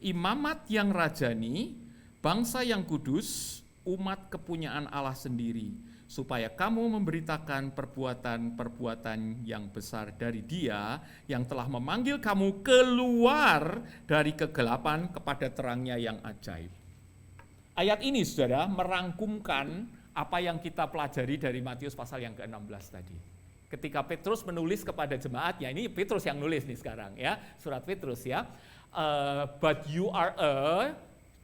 imamat yang rajani, bangsa yang kudus, umat kepunyaan Allah sendiri, supaya kamu memberitakan perbuatan-perbuatan yang besar dari Dia yang telah memanggil kamu keluar dari kegelapan kepada terangnya yang ajaib. Ayat ini, saudara, merangkumkan apa yang kita pelajari dari Matius pasal yang ke-16 tadi. Ketika Petrus menulis kepada jemaatnya, ini Petrus yang nulis nih sekarang ya, surat Petrus ya. But you are a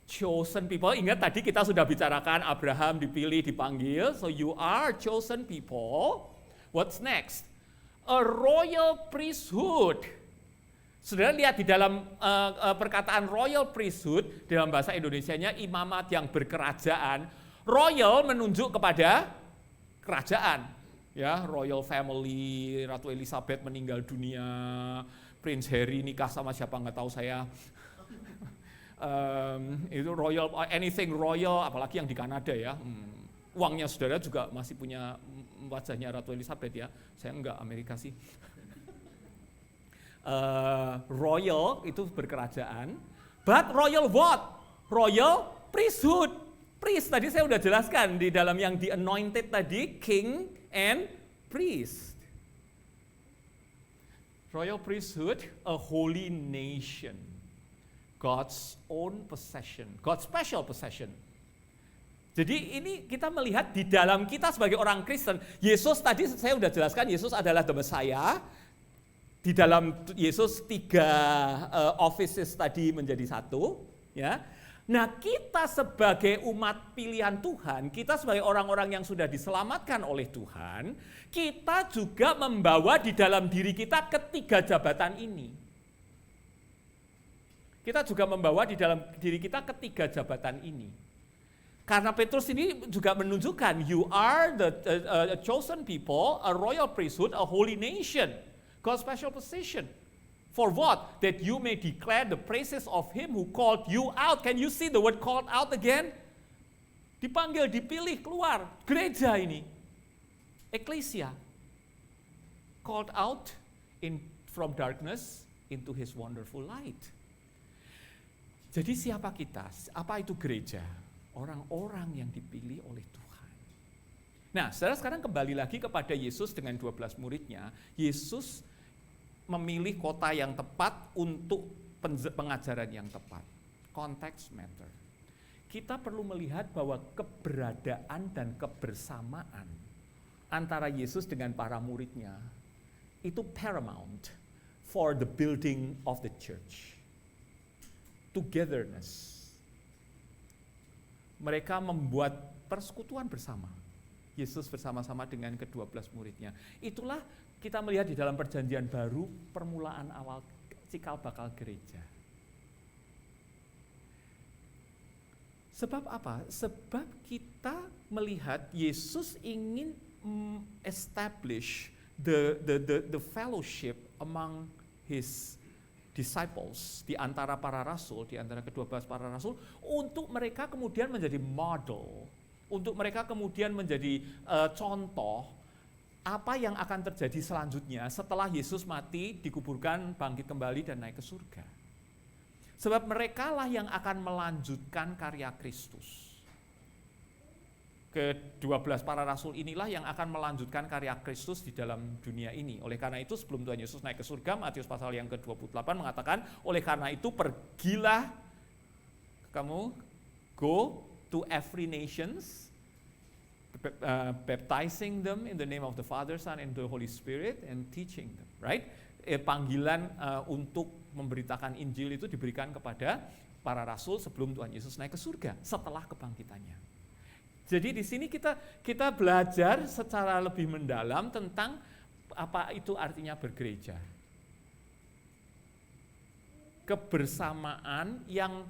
chosen people. Ingat tadi kita sudah bicarakan Abraham dipilih, dipanggil. So you are chosen people. What's next? A royal priesthood. Saudara lihat di dalam perkataan royal priesthood, dalam bahasa Indonesianya imamat yang berkerajaan. Royal menunjuk kepada kerajaan. Ya, royal family, Ratu Elizabeth meninggal dunia, Prince Harry nikah sama siapa nggak tahu saya. itu royal, anything royal, apalagi yang di Kanada ya. Uangnya saudara juga masih punya wajahnya Ratu Elizabeth ya. Saya enggak, Amerika sih. Royal itu berkerajaan, but royal what? Royal priesthood. Priest tadi saya udah jelaskan di dalam yang di anointed tadi, king and priest. Royal priesthood, a holy nation. God's own possession, God's special possession. Jadi ini kita melihat di dalam kita sebagai orang Kristen, Yesus tadi saya sudah jelaskan, Yesus adalah the Messiah. Di dalam Yesus 3 offices tadi menjadi satu, ya. Nah, kita sebagai umat pilihan Tuhan, kita sebagai orang-orang yang sudah diselamatkan oleh Tuhan, kita juga membawa di dalam diri kita ketiga jabatan ini. Kita juga membawa di dalam diri kita ketiga jabatan ini. Karena Petrus ini juga menunjukkan, you are the chosen people, a royal priesthood, a holy nation, God's special possession. For what? That you may declare the praises of him who called you out. Can you see the word called out again? Dipanggil, dipilih, keluar. Gereja ini. Ecclesia. Called out from darkness into his wonderful light. Jadi siapa kita? Apa itu gereja? Orang-orang yang dipilih oleh Tuhan. Nah, saudara sekarang kembali lagi kepada Yesus dengan 12 muridnya. Yesus memilih kota yang tepat untuk pengajaran yang tepat. Context matter. Kita perlu melihat bahwa keberadaan dan kebersamaan antara Yesus dengan para muridnya itu paramount for the building of the church. Togetherness. Mereka membuat persekutuan bersama. Yesus bersama-sama dengan ke-12 muridnya. Itulah kita melihat di dalam perjanjian baru permulaan awal cikal bakal gereja. Sebab apa? Sebab kita melihat Yesus ingin establish the fellowship among his disciples, di antara para rasul, di antara ke-12 para rasul, untuk mereka kemudian menjadi model, untuk mereka kemudian menjadi contoh apa yang akan terjadi selanjutnya setelah Yesus mati, dikuburkan, bangkit kembali, dan naik ke surga. Sebab merekalah yang akan melanjutkan karya Kristus. Ke-12 para rasul inilah yang akan melanjutkan karya Kristus di dalam dunia ini. Oleh karena itu sebelum Tuhan Yesus naik ke surga, Matius pasal yang ke-28 mengatakan, oleh karena itu pergilah kamu, go to every nations, baptizing them in the name of the Father, Son, and the Holy Spirit, and teaching them, right? Panggilan untuk memberitakan Injil itu diberikan kepada para rasul sebelum Tuhan Yesus naik ke surga, setelah kebangkitannya. Jadi di sini kita belajar secara lebih mendalam tentang apa itu artinya bergereja. Kebersamaan yang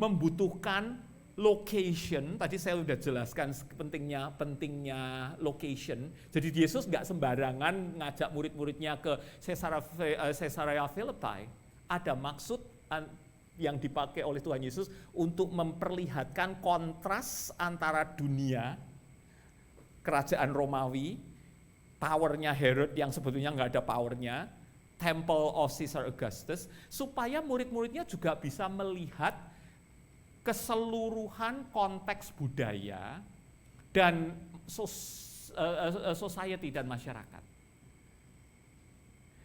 membutuhkan location. Tadi saya sudah jelaskan pentingnya location. Jadi Yesus nggak sembarangan ngajak murid-muridnya ke Caesarea Philippi. Ada maksud yang dipakai oleh Tuhan Yesus untuk memperlihatkan kontras antara dunia, kerajaan Romawi, powernya Herod yang sebetulnya nggak ada powernya, Temple of Caesar Augustus, supaya murid-muridnya juga bisa melihat keseluruhan konteks budaya dan society dan masyarakat.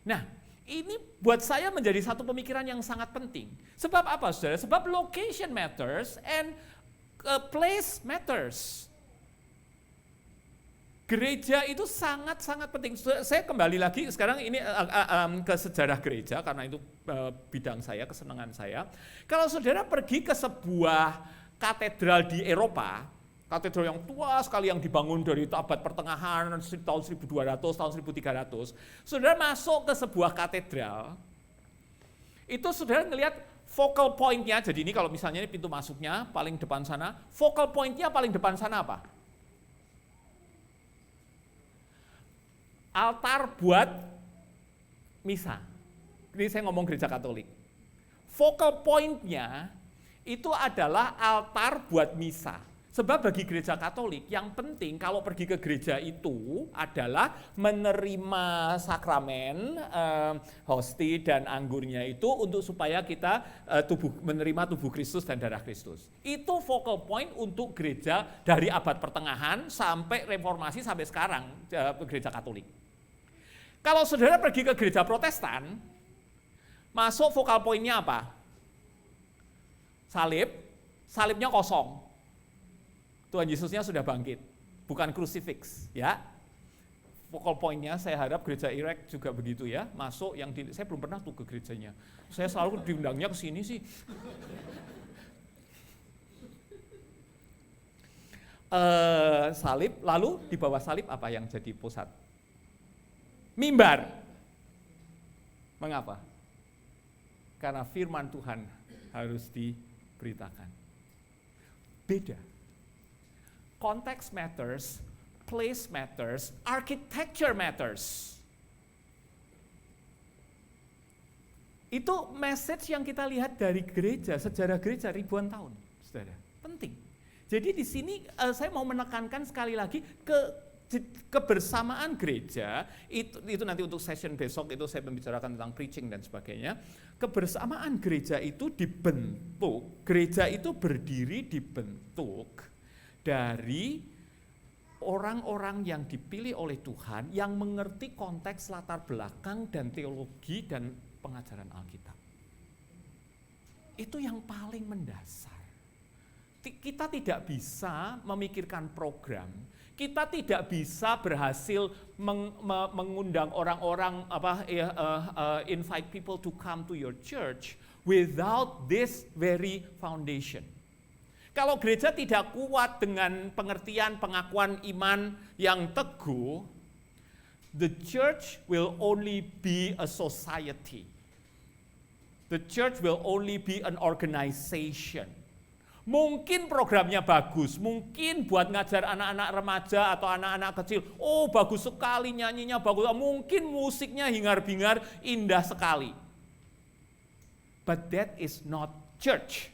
Nah, ini buat saya menjadi satu pemikiran yang sangat penting. Sebab apa, saudara? Sebab location matters and place matters. Gereja itu sangat-sangat penting. Saya kembali lagi sekarang ini ke sejarah gereja, karena itu bidang saya, kesenangan saya. Kalau saudara pergi ke sebuah katedral di Eropa, katedral yang tua sekali yang dibangun dari abad pertengahan, tahun 1200, tahun 1300. Saudara masuk ke sebuah katedral, itu saudara ngelihat focal point-nya, jadi ini kalau misalnya ini pintu masuknya, paling depan sana, focal point-nya paling depan sana apa? Altar buat misa. Ini saya ngomong gereja Katolik. focal point-nya itu adalah altar buat misa. Sebab bagi gereja Katolik yang penting kalau pergi ke gereja itu adalah menerima sakramen, hosti dan anggurnya itu untuk supaya kita menerima tubuh Kristus dan darah Kristus. Itu focal point untuk gereja dari abad pertengahan sampai reformasi sampai sekarang gereja Katolik. Kalau saudara pergi ke gereja Protestan, masuk focal point-nya apa? Salibnya kosong. Tuhan Yesusnya sudah bangkit, bukan crucifix, ya. Focal point-nya saya harap gereja Irak juga begitu ya, masuk yang saya belum pernah tuh ke gerejanya. Saya selalu diundangnya ke sini sih. Salib, lalu di bawah salib apa yang jadi pusat? Mimbar. Mengapa? Karena firman Tuhan harus diberitakan. Beda. Context matters, place matters, architecture matters. Itu message yang kita lihat dari gereja, sejarah gereja ribuan tahun, saudara. Penting. Jadi di sini saya mau menekankan sekali lagi kebersamaan gereja, itu nanti untuk session besok itu saya membicarakan tentang preaching dan sebagainya. Kebersamaan gereja itu dibentuk, gereja itu berdiri dibentuk dari orang-orang yang dipilih oleh Tuhan yang mengerti konteks latar belakang dan teologi dan pengajaran Alkitab. Itu yang paling mendasar. Kita tidak bisa memikirkan program, kita tidak bisa berhasil mengundang orang-orang invite people to come to your church without this very foundation. Kalau gereja tidak kuat dengan pengertian pengakuan iman yang teguh, the church will only be a society. The church will only be an organization. Mungkin programnya bagus, mungkin buat ngajar anak-anak remaja atau anak-anak kecil, oh bagus sekali nyanyinya bagus, mungkin musiknya hingar-bingar indah sekali. But that is not church.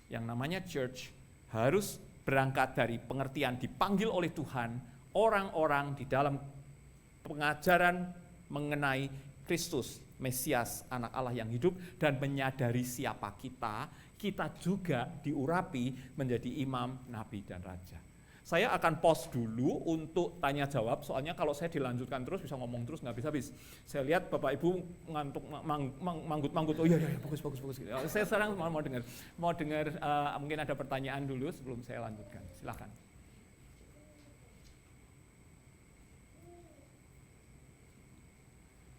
Yang namanya church harus berangkat dari pengertian dipanggil oleh Tuhan, orang-orang di dalam pengajaran mengenai Kristus, Mesias, anak Allah yang hidup, dan menyadari siapa kita juga diurapi menjadi imam, nabi, dan raja. Saya akan pause dulu untuk tanya jawab, soalnya kalau saya dilanjutkan terus bisa ngomong terus nggak bisa habis. Saya lihat Bapak Ibu ngantuk manggut-manggut. Oh iya bagus. Saya sekarang mau dengar mungkin ada pertanyaan dulu sebelum saya lanjutkan. Silakan.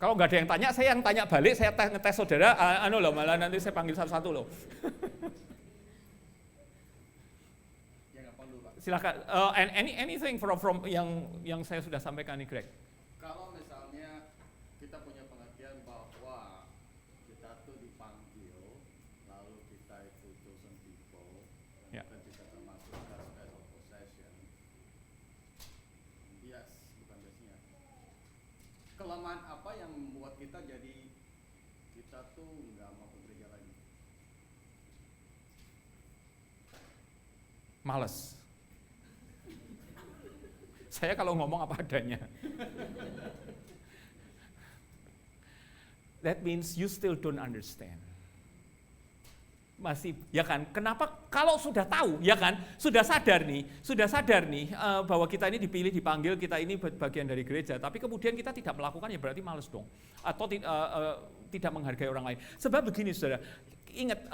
Kalau nggak ada yang tanya, saya yang tanya balik, saya ngetes saudara, malah nanti saya panggil satu-satu loh. Silakan, anything from yang saya sudah sampaikan nih, Greg. Kalau misalnya kita punya pengertian bahwa kita tuh dipanggil, lalu kita itu chosen people, dan kita termasuk as of possession. Bias, bukan biasnya. Kelemahan apa yang membuat kita jadi kita tuh nggak mau ke gereja lagi? Males. Saya kalau ngomong apa adanya. That means you still don't understand. Masih, ya kan? Kenapa? Kalau sudah tahu, ya kan? Sudah sadar nih bahwa kita ini dipilih, dipanggil, kita ini bagian dari gereja. Tapi kemudian kita tidak melakukan, ya berarti males dong. Atau tidak menghargai orang lain. Sebab begini, saudara. Ingat,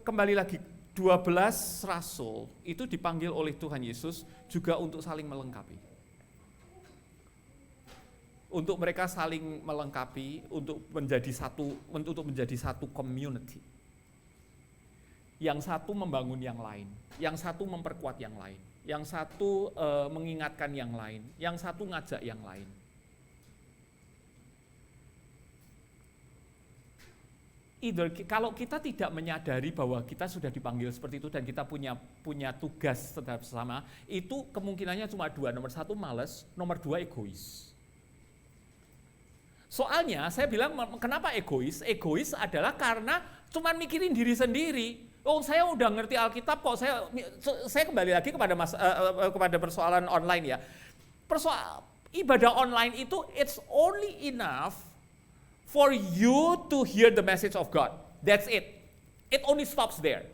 kembali lagi. 12 rasul itu dipanggil oleh Tuhan Yesus juga untuk saling melengkapi. Untuk mereka saling melengkapi, untuk menjadi satu community. Yang satu membangun yang lain, yang satu memperkuat yang lain, yang satu mengingatkan yang lain, yang satu ngajak yang lain. Kalau kita tidak menyadari bahwa kita sudah dipanggil seperti itu dan kita punya tugas bersama, itu kemungkinannya cuma dua. Nomor satu, malas. Nomor dua, egois. Soalnya saya bilang kenapa egois? Egois adalah karena cuma mikirin diri sendiri. Oh, saya udah ngerti Alkitab kok. Saya kembali lagi kepada persoalan online ya. Ibadah online itu it's only enough for you to hear the message of God. That's it. It only stops there.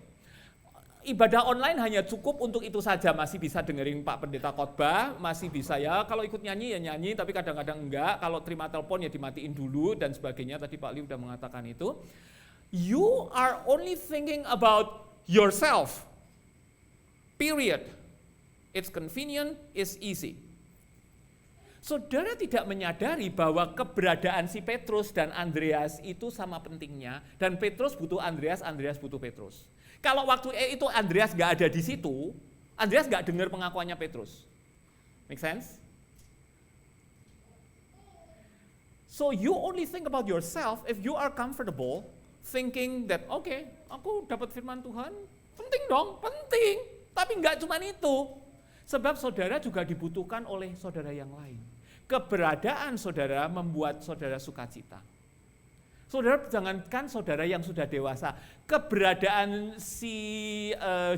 Ibadah online hanya cukup untuk itu saja, masih bisa dengerin Pak Pendeta khotbah, masih bisa ya, kalau ikut nyanyi ya nyanyi, tapi kadang-kadang enggak, kalau terima telepon ya dimatiin dulu dan sebagainya, tadi Pak Li udah mengatakan itu. You are only thinking about yourself, period. It's convenient, it's easy. Saudara tidak menyadari bahwa keberadaan si Petrus dan Andreas itu sama pentingnya, dan Petrus butuh Andreas, Andreas butuh Petrus. Kalau waktu itu Andreas nggak ada di situ, Andreas nggak dengar pengakuannya Petrus. Make sense? So you only think about yourself if you are comfortable thinking that okay, aku dapat firman Tuhan, penting dong, penting. Tapi nggak cuma itu. Sebab saudara juga dibutuhkan oleh saudara yang lain. Keberadaan saudara membuat saudara sukacita. Saudara, jangankan saudara yang sudah dewasa, keberadaan si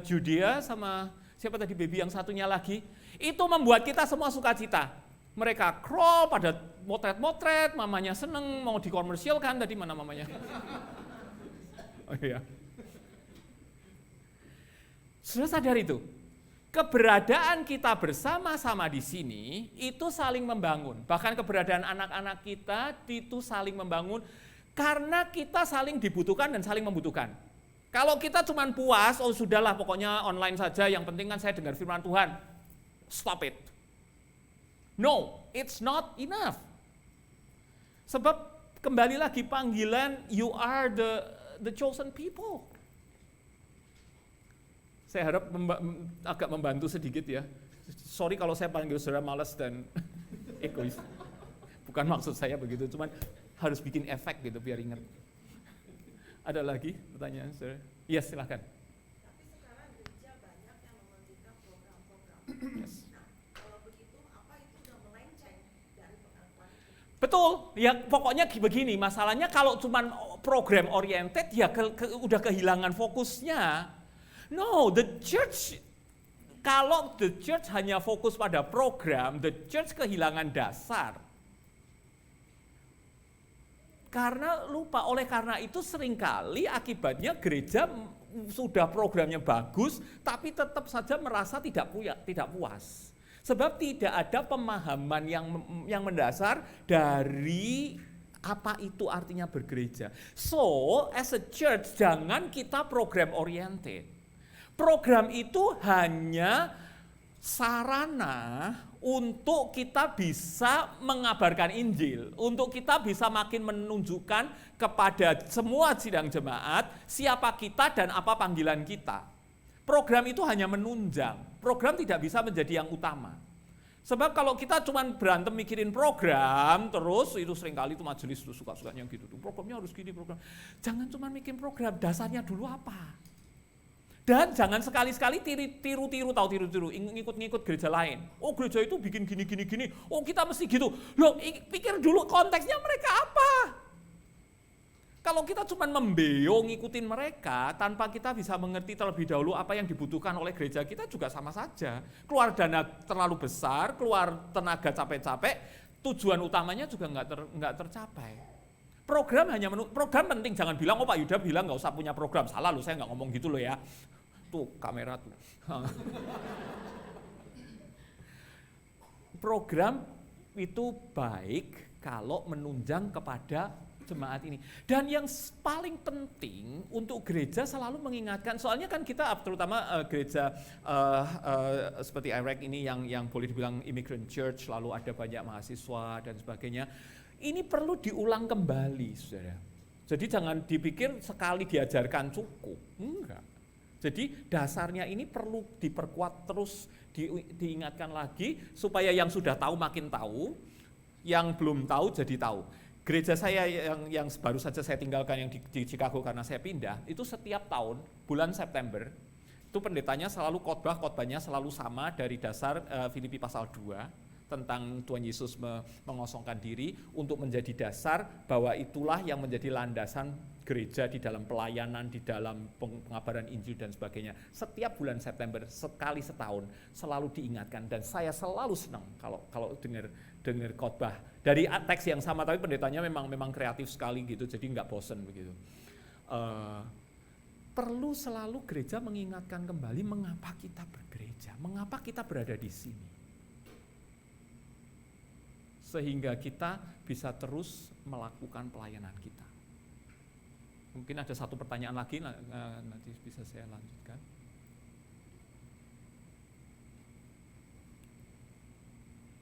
Judea sama siapa tadi baby yang satunya lagi, itu membuat kita semua sukacita. Mereka crawl pada motret-motret, mamanya seneng mau dikomersialkan, tadi mana mamanya? Oh iya. Sudah sadar itu? Keberadaan kita bersama-sama di sini itu saling membangun. Bahkan keberadaan anak-anak kita itu saling membangun. Karena kita saling dibutuhkan dan saling membutuhkan. Kalau kita cuma puas, oh sudahlah pokoknya online saja, yang penting kan saya dengar firman Tuhan. Stop it. No, it's not enough. Sebab kembali lagi panggilan, you are the chosen people. Saya harap agak membantu sedikit ya. Sorry kalau saya panggil saudara malas dan egois. Bukan maksud saya begitu, cuman harus bikin efek gitu biar ingat. Ada lagi pertanyaan, saudara? Yes, silakan. Tapi sekarang gereja banyak yang memberikan program-program. Yes. Nah, kalau begitu apa itu udah melenceng dari pengakuan itu? Betul, ya pokoknya begini, masalahnya kalau cuma program oriented ya udah kehilangan fokusnya. No, kalau the church hanya fokus pada program, the church kehilangan dasar. Karena lupa, oleh karena itu seringkali akibatnya gereja sudah programnya bagus, tapi tetap saja merasa tidak puas. Sebab tidak ada pemahaman yang mendasar dari apa itu artinya bergereja. So, as a church, jangan kita program oriented. Program itu hanya sarana untuk kita bisa mengabarkan Injil, untuk kita bisa makin menunjukkan kepada semua sidang jemaat siapa kita dan apa panggilan kita. Program itu hanya menunjang, program tidak bisa menjadi yang utama. Sebab kalau kita cuma berantem mikirin program, terus itu seringkali itu majelis itu suka-sukanya gitu. Programnya harus gini, program. Jangan cuma mikirin program, dasarnya dulu apa. Dan jangan sekali-sekali tiru-tiru, ngikut-ngikut gereja lain. Oh gereja itu bikin gini. Oh kita mesti gitu. Loh pikir dulu konteksnya mereka apa. Kalau kita cuma membeong ngikutin mereka, tanpa kita bisa mengerti terlebih dahulu apa yang dibutuhkan oleh gereja kita juga sama saja. Keluar dana terlalu besar, keluar tenaga capek-capek, tujuan utamanya juga nggak tercapai. Program program penting, jangan bilang, oh Pak Yuda bilang nggak usah punya program. Salah loh, saya nggak ngomong gitu loh ya. Tuh kamera tuh. Program itu baik kalau menunjang kepada jemaat ini. Dan yang paling penting untuk gereja selalu mengingatkan, soalnya kan kita terutama gereja seperti IREC ini yang boleh dibilang immigrant church, lalu ada banyak mahasiswa dan sebagainya. Ini perlu diulang kembali, saudara. Jadi jangan dipikir sekali diajarkan cukup, enggak. Jadi dasarnya ini perlu diperkuat terus, diingatkan lagi supaya yang sudah tahu makin tahu, yang belum tahu jadi tahu. Gereja saya yang baru saja saya tinggalkan yang di Chicago karena saya pindah, itu setiap tahun bulan September itu pendetanya selalu khotbahnya selalu sama dari dasar Filipi pasal 2. tentang Tuhan Yesus mengosongkan diri untuk menjadi dasar bahwa itulah yang menjadi landasan gereja di dalam pelayanan, di dalam pengabaran Injil dan sebagainya. Setiap bulan September sekali setahun selalu diingatkan, dan saya selalu senang kalau dengar khotbah dari teks yang sama, tapi pendetanya memang kreatif sekali gitu, jadi nggak bosen begitu. Perlu selalu gereja mengingatkan kembali mengapa kita bergereja, mengapa kita berada di sini, sehingga kita bisa terus melakukan pelayanan kita. Mungkin ada satu pertanyaan lagi, nanti bisa saya lanjutkan.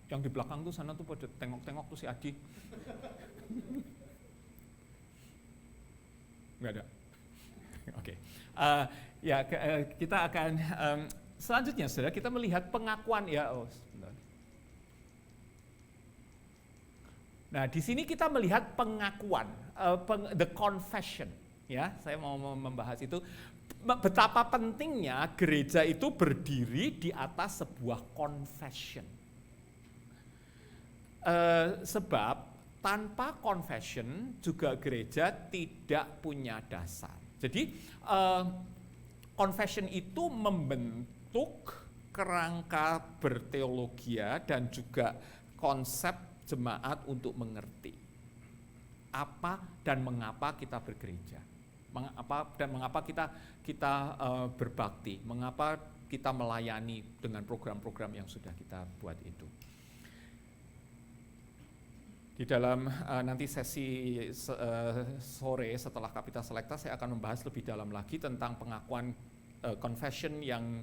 Yang di belakang tuh sana tuh pada tengok-tengok tuh si Adi. Enggak ada. Oke. Kita akan selanjutnya, saudara, kita melihat pengakuan ya. Sebentar. Nah, di sini kita melihat pengakuan, the confession. Ya, saya mau membahas itu. Betapa pentingnya gereja itu berdiri di atas sebuah confession. Sebab tanpa confession juga gereja tidak punya dasar. Jadi confession itu membentuk kerangka berteologia dan juga konsep jemaat untuk mengerti apa dan mengapa kita bergereja, mengapa kita berbakti, mengapa kita melayani dengan program-program yang sudah kita buat itu. Di dalam nanti sesi sore setelah Kapita Selecta saya akan membahas lebih dalam lagi tentang pengakuan confession yang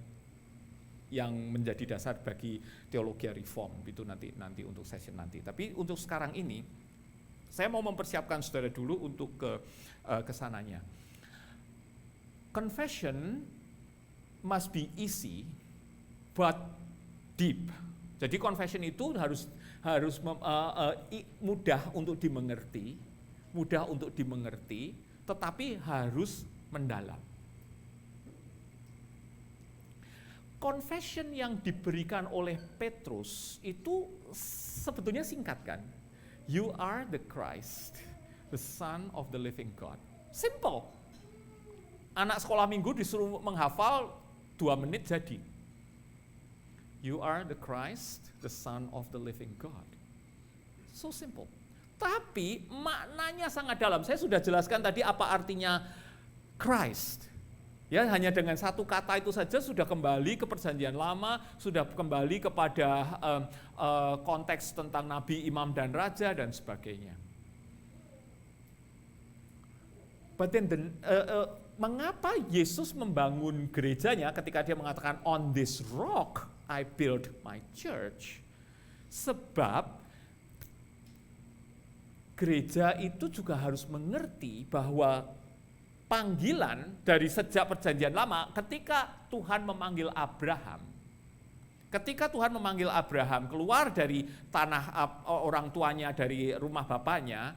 menjadi dasar bagi teologi reform, itu nanti untuk session nanti. Tapi untuk sekarang ini saya mau mempersiapkan saudara dulu untuk ke sananya. Confession must be easy but deep. Jadi confession itu harus mudah untuk dimengerti, tetapi harus mendalam. Confession yang diberikan oleh Petrus itu sebetulnya singkat kan? You are the Christ, the Son of the living God. Simple. Anak sekolah minggu disuruh menghafal 2 menit jadi. You are the Christ, the Son of the living God. So simple. Tapi maknanya sangat dalam. Saya sudah jelaskan tadi apa artinya Christ. Ya, hanya dengan satu kata itu saja sudah kembali ke perjanjian lama, sudah kembali kepada konteks tentang nabi, imam, dan raja, dan sebagainya. But then mengapa Yesus membangun gerejanya ketika dia mengatakan on this rock I build my church? Sebab gereja itu juga harus mengerti bahwa panggilan dari sejak perjanjian lama ketika Tuhan memanggil Abraham. Ketika Tuhan memanggil Abraham keluar dari tanah orang tuanya, dari rumah bapaknya,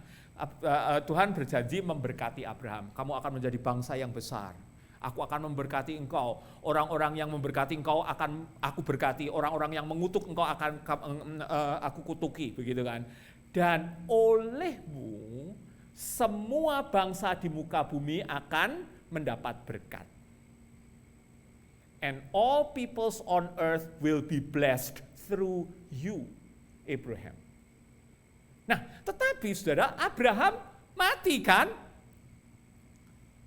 Tuhan berjanji memberkati Abraham. Kamu akan menjadi bangsa yang besar. Aku akan memberkati engkau. Orang-orang yang memberkati engkau akan aku berkati. Orang-orang yang mengutuk engkau akan aku kutuki, begitu kan. Dan olehmu semua bangsa di muka bumi akan mendapat berkat. And all peoples on earth will be blessed through you, Abraham. Nah, tetapi saudara, Abraham mati kan?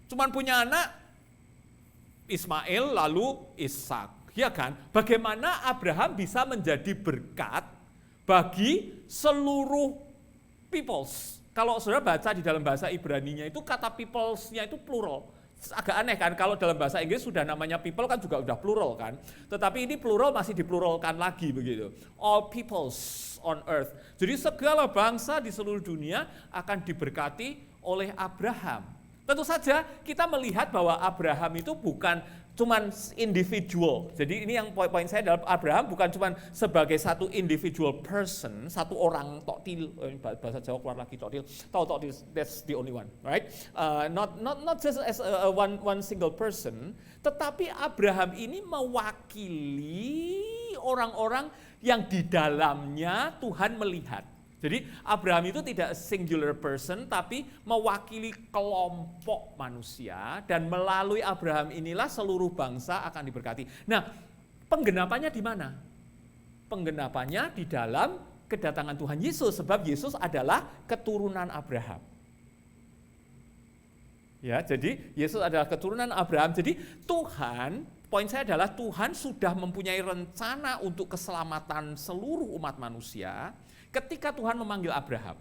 Cuman punya anak Ismail lalu Ishak, ya kan? Bagaimana Abraham bisa menjadi berkat bagi seluruh peoples? Kalau saudara baca di dalam bahasa Ibrani-nya itu kata peoples-nya itu plural. Agak aneh kan, kalau dalam bahasa Inggris sudah namanya people kan juga udah plural kan. Tetapi ini plural masih dipluralkan lagi begitu. All peoples on earth. Jadi segala bangsa di seluruh dunia akan diberkati oleh Abraham. Tentu saja kita melihat bahwa Abraham itu bukan cuman individual. Jadi ini yang poin saya adalah Abraham bukan cuman sebagai satu individual person, satu orang toktil, bahasa Jawa keluar lagi toktil, that's the only one, right? Not just as one single person, tetapi Abraham ini mewakili orang-orang yang di dalamnya Tuhan melihat. Jadi Abraham itu tidak singular person tapi mewakili kelompok manusia dan melalui Abraham inilah seluruh bangsa akan diberkati. Nah, penggenapannya di mana? Penggenapannya di dalam kedatangan Tuhan Yesus sebab Yesus adalah keturunan Abraham. Ya, jadi Yesus adalah keturunan Abraham. Jadi Tuhan, poin saya adalah Tuhan sudah mempunyai rencana untuk keselamatan seluruh umat manusia. Ketika Tuhan memanggil Abraham,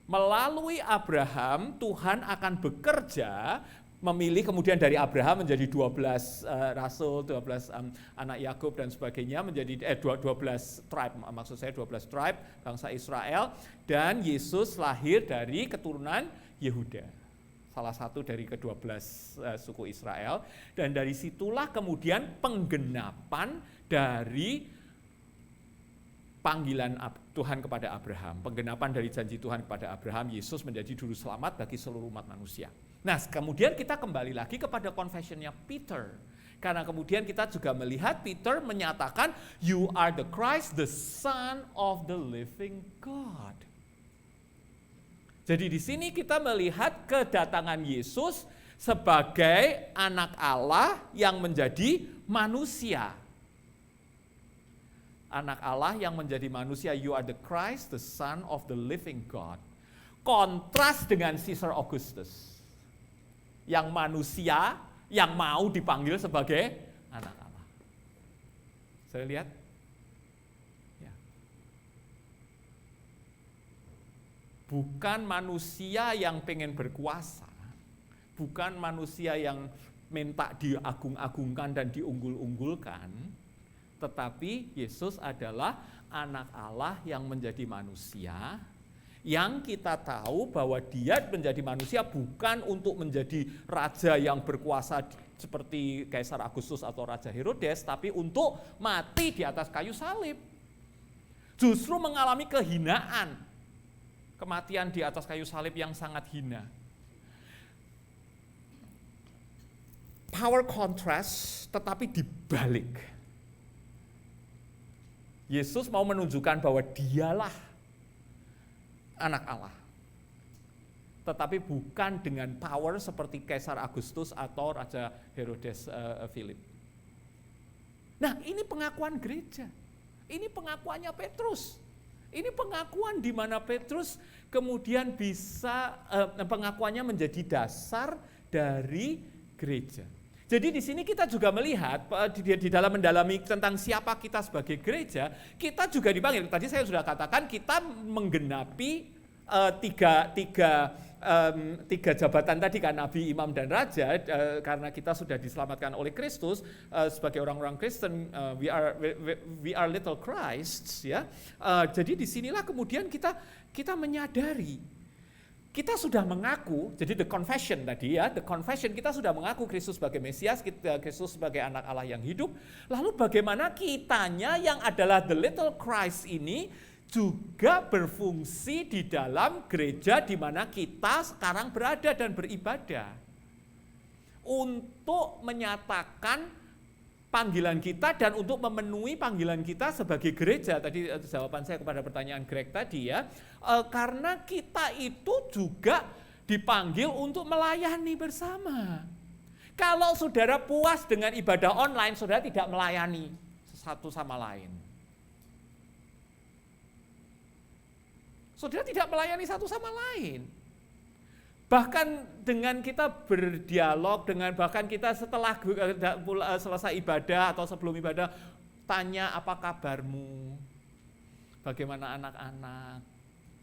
melalui Abraham Tuhan akan bekerja memilih kemudian dari Abraham menjadi 12 rasul, 12 anak Yakub dan sebagainya menjadi 12 tribe, maksud saya 12 tribe bangsa Israel, dan Yesus lahir dari keturunan Yehuda, salah satu dari ke-12 suku Israel, dan dari situlah kemudian penggenapan dari panggilan Tuhan kepada Abraham, penggenapan dari janji Tuhan kepada Abraham, Yesus menjadi juru selamat bagi seluruh umat manusia. Nah, kemudian kita kembali lagi kepada confession-nya Peter. Karena kemudian kita juga melihat Peter menyatakan, "You are the Christ, the Son of the living God." Jadi di sini kita melihat kedatangan Yesus sebagai anak Allah yang menjadi manusia. Anak Allah yang menjadi manusia, you are the Christ, the Son of the living God. Kontras dengan Caesar Augustus, yang manusia yang mau dipanggil sebagai anak Allah. Saya lihat. Ya. Bukan manusia yang pengen berkuasa, bukan manusia yang minta diagung-agungkan dan diunggul-unggulkan, tetapi Yesus adalah anak Allah yang menjadi manusia, yang kita tahu bahwa dia menjadi manusia bukan untuk menjadi raja yang berkuasa seperti Kaisar Agustus atau Raja Herodes, tapi untuk mati di atas kayu salib. Justru mengalami kehinaan, kematian di atas kayu salib yang sangat hina. Power contrast tetapi dibalik. Yesus mau menunjukkan bahwa dialah anak Allah. Tetapi bukan dengan power seperti Kaisar Agustus atau Raja Herodes Philip. Nah, ini pengakuan gereja. Ini pengakuannya Petrus. Ini pengakuan di mana Petrus kemudian bisa pengakuannya menjadi dasar dari gereja. Jadi di sini kita juga melihat di dalam mendalami tentang siapa kita sebagai gereja, kita juga dipanggil. Tadi saya sudah katakan kita menggenapi tiga jabatan tadi kan, nabi, imam, dan raja, karena kita sudah diselamatkan oleh Kristus sebagai orang-orang Kristen, we are little Christs, ya. Jadi disinilah kemudian kita menyadari. Kita sudah mengaku, jadi the confession tadi ya, the confession kita sudah mengaku Kristus sebagai Mesias, Kristus sebagai anak Allah yang hidup. Lalu bagaimana kitanya yang adalah the little Christ ini juga berfungsi di dalam gereja di mana kita sekarang berada dan beribadah. Untuk menyatakan panggilan kita dan untuk memenuhi panggilan kita sebagai gereja. Tadi jawaban saya kepada pertanyaan Greg tadi ya, karena kita itu juga dipanggil untuk melayani bersama. Kalau saudara puas dengan ibadah online, saudara tidak melayani satu sama lain. Saudara tidak melayani satu sama lain. Bahkan dengan kita berdialog, bahkan kita setelah selesai ibadah atau sebelum ibadah, tanya apa kabarmu, bagaimana anak-anak,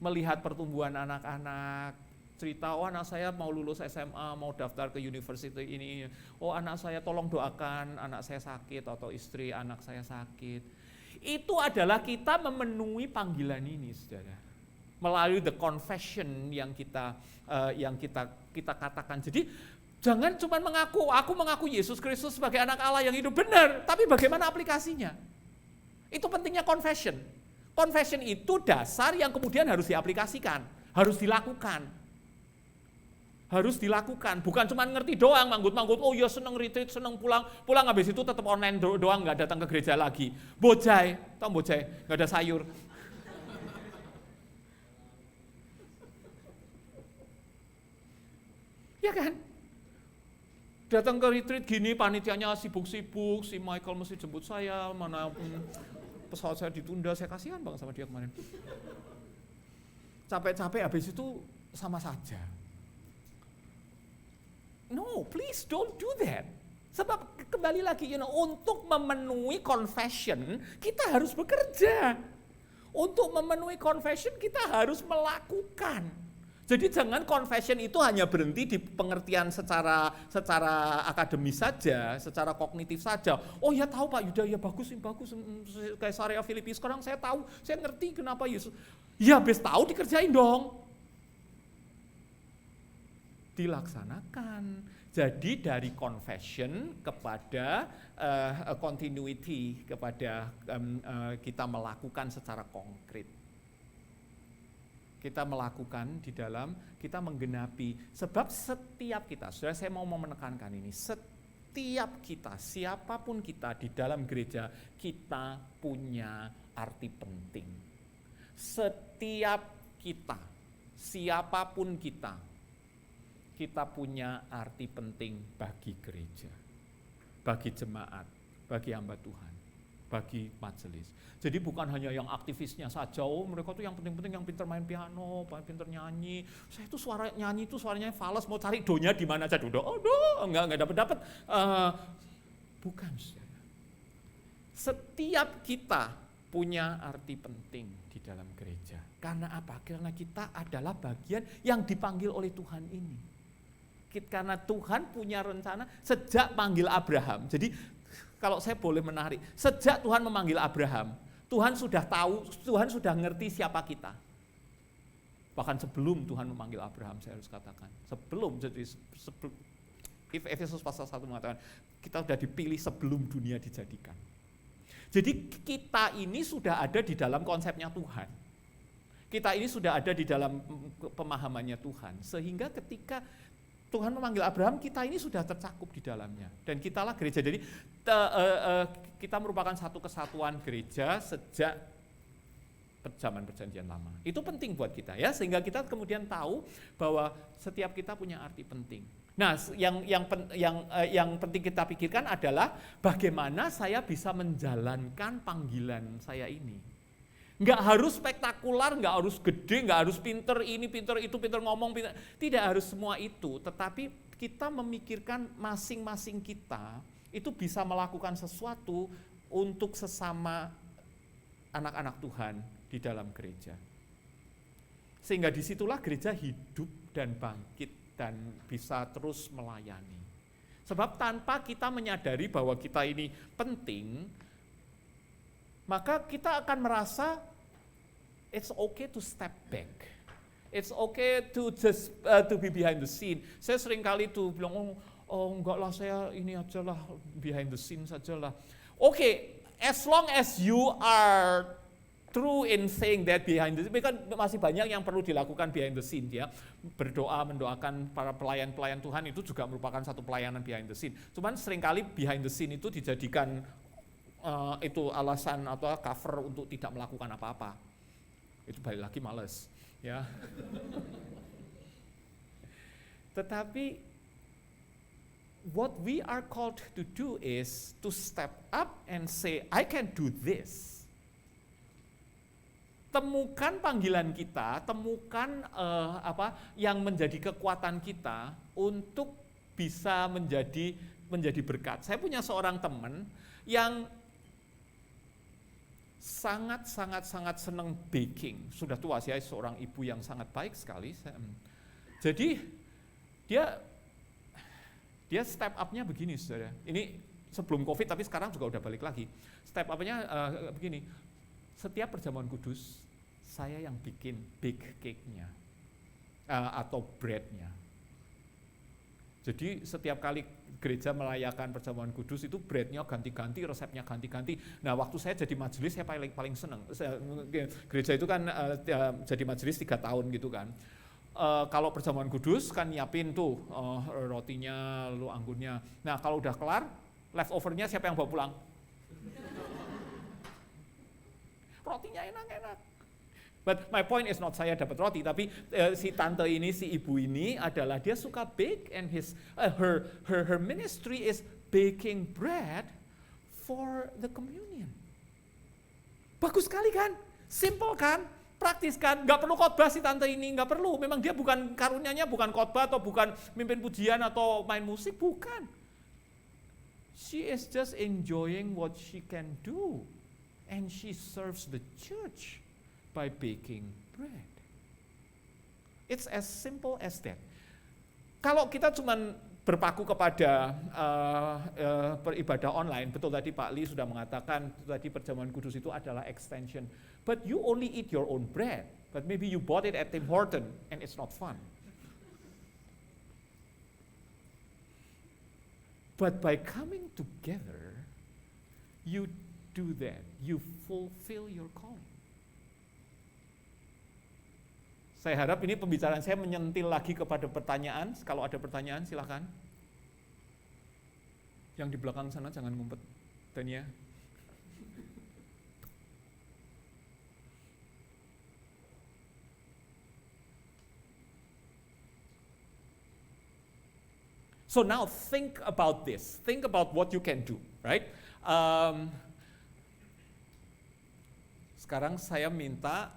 melihat pertumbuhan anak-anak, cerita, oh anak saya mau lulus SMA, mau daftar ke university ini, oh anak saya tolong doakan, anak saya sakit atau istri anak saya sakit. Itu adalah kita memenuhi panggilan ini, saudara. Melalui the confession yang kita katakan. Jadi Jangan cuma aku mengaku Yesus Kristus sebagai anak Allah yang hidup, benar, tapi bagaimana aplikasinya? Itu pentingnya confession. Confession itu dasar yang kemudian harus diaplikasikan, harus dilakukan. Harus dilakukan, bukan cuma ngerti doang, manggut-manggut, oh ya seneng retreat, seneng pulang habis itu tetap online doang, nggak datang ke gereja lagi. Bojai, tau bojai, nggak ada sayur. Ya kan? Datang ke retreat gini, panitianya sibuk-sibuk, si Michael mesti jemput saya, mana pesawat saya ditunda, saya kasihan banget sama dia kemarin. Capek-capek habis itu sama saja. No, please don't do that. Sebab kembali lagi, untuk memenuhi confession, kita harus bekerja. Untuk memenuhi confession, kita harus melakukan. Jadi jangan confession itu hanya berhenti di pengertian secara akademis saja, secara kognitif saja. Oh ya tahu Pak Yuda, ya bagus. Kayak Syariah Filipi, sekarang saya tahu, saya ngerti kenapa Yesus. Ya habis tahu dikerjain dong. Dilaksanakan. Jadi dari confession kepada continuity, kepada kita melakukan secara konkret. Kita melakukan di dalam, kita menggenapi. Sebab setiap kita, saudara saya mau menekankan ini, setiap kita, siapapun kita di dalam gereja, kita punya arti penting. Setiap kita, siapapun kita punya arti penting bagi gereja, bagi jemaat, bagi hamba Tuhan, bagi majelis. Jadi bukan hanya yang aktivisnya saja, oh mereka tuh yang penting-penting, yang pintar main piano, pintar nyanyi. Saya tuh nyanyi itu suaranya fals, mau cari donya di mana aja, enggak dapat. Bukan, saudara. Setiap kita punya arti penting di dalam gereja. Karena apa? Karena kita adalah bagian yang dipanggil oleh Tuhan ini. Karena Tuhan punya rencana sejak panggil Abraham. Jadi kalau saya boleh menarik, sejak Tuhan memanggil Abraham, Tuhan sudah tahu, Tuhan sudah ngerti siapa kita. Bahkan sebelum Tuhan memanggil Abraham, saya harus katakan. Sebelum Efesus pasal 1 mengatakan, kita sudah dipilih sebelum dunia dijadikan. Jadi kita ini sudah ada di dalam konsepnya Tuhan. Kita ini sudah ada di dalam pemahamannya Tuhan. Sehingga ketika Tuhan memanggil Abraham, kita ini sudah tercakup di dalamnya. Dan kitalah gereja. Jadi kita merupakan satu kesatuan gereja sejak zaman perjanjian lama. Itu penting buat kita ya, sehingga kita kemudian tahu bahwa setiap kita punya arti penting. Nah, yang penting kita pikirkan adalah bagaimana saya bisa menjalankan panggilan saya ini. Nggak harus spektakuler, nggak harus gede, nggak harus pinter ini, pinter itu, pinter ngomong, pinter. Tidak harus semua itu, tetapi kita memikirkan masing-masing kita itu bisa melakukan sesuatu untuk sesama anak-anak Tuhan di dalam gereja. Sehingga disitulah gereja hidup dan bangkit dan bisa terus melayani. Sebab tanpa kita menyadari bahwa kita ini penting, maka kita akan merasa it's okay to step back. It's okay to just to be behind the scene. Saya sering kali tuh bilang, oh enggak lah, saya ini aja lah, behind the scene saja lah. Oke, as long as you are true in saying that behind the scene, kan masih banyak yang perlu dilakukan behind the scene ya. Berdoa, mendoakan para pelayan-pelayan Tuhan itu juga merupakan satu pelayanan behind the scene. Cuman seringkali behind the scene itu dijadikan itu alasan atau cover untuk tidak melakukan apa-apa. Itu balik lagi males, ya. Tetapi what we are called to do is to step up and say, I can do this. Temukan panggilan kita, temukan yang menjadi kekuatan kita untuk bisa menjadi berkat. Saya punya seorang teman yang sangat senang baking. Sudah tua sih, seorang ibu yang sangat baik sekali. Jadi dia step up-nya begini, saudara. Ini sebelum COVID, tapi sekarang juga udah balik lagi. Step up-nya begini. Setiap perjamuan kudus, saya yang bikin bake cake-nya atau bread-nya. Jadi setiap kali gereja merayakan perjamuan kudus itu breadnya ganti-ganti, resepnya ganti-ganti. Nah waktu saya jadi majelis saya paling seneng. Gereja itu kan jadi majelis 3 tahun gitu kan. Kalau perjamuan kudus kan nyiapin tuh rotinya, lalu anggurnya. Nah kalau udah kelar, leftovernya siapa yang bawa pulang? Rotinya enak-enak. But my point is not saya dapat roti, tapi si tante ini, si ibu ini adalah dia suka bake and her ministry is baking bread for the communion. Bagus sekali kan? Simple kan? Praktis kan? Gak perlu khotbah si tante ini, gak perlu. Memang dia bukan karunyanya, bukan khotbah atau bukan mimpin pujian atau main musik, bukan. She is just enjoying what she can do, and she serves the church by baking bread. It's as simple as that. Kalau kita cuma berpaku kepada beribadah online, betul tadi Pak Lee sudah mengatakan tadi perjamuan kudus itu adalah extension. But you only eat your own bread, but maybe you bought it at Tim Horton and it's not fun. But by coming together, you do that, you fulfill your calling. Saya harap ini pembicaraan saya menyentil lagi kepada pertanyaan. Kalau ada pertanyaan silakan. Yang di belakang sana jangan ngumpet, Tania. So now think about this. Think about what you can do, right? Sekarang saya minta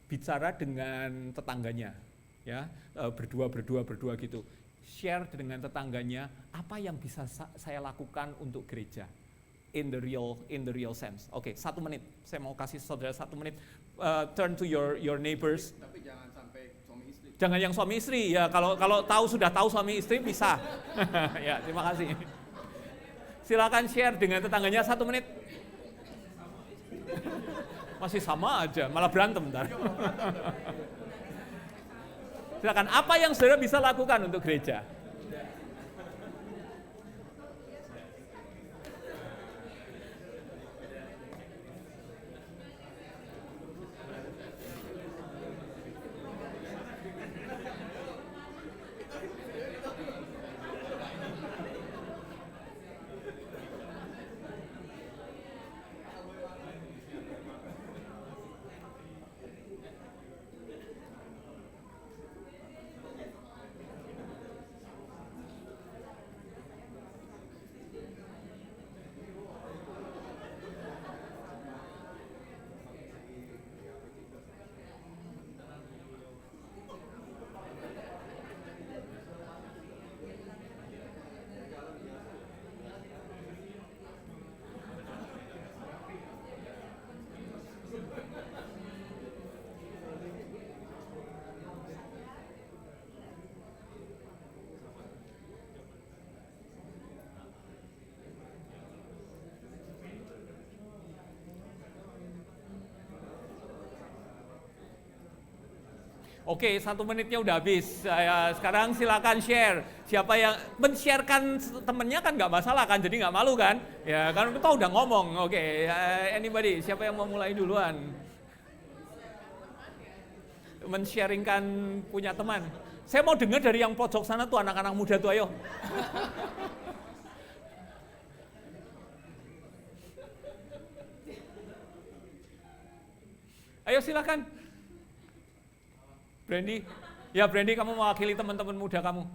bicara dengan tetangganya, ya, berdua gitu. Share dengan tetangganya apa yang bisa saya lakukan untuk gereja in the real sense. Oke, 1 menit. Saya mau kasih saudara 1 menit. Turn to your neighbors. Tapi jangan sampai suami istri. Jangan yang suami istri ya. Kalau sudah tahu suami istri bisa. Ya, terima kasih. Silakan share dengan tetangganya 1 menit. Masih sama aja, malah berantem ntar. Silakan, apa yang saudara bisa lakukan untuk gereja? Oke, 1 menitnya udah habis. Sekarang silakan share. Siapa yang men-sharekan temennya kan nggak masalah kan, jadi nggak malu kan? Ya kan kita udah ngomong. Oke, anybody? Siapa yang mau mulai duluan? Men-sharingkan punya teman. Saya mau dengar dari yang pojok sana tuh anak-anak muda tuh, ayo. Ayo silakan. Brandy, ya Brandy kamu mewakili teman-teman muda kamu.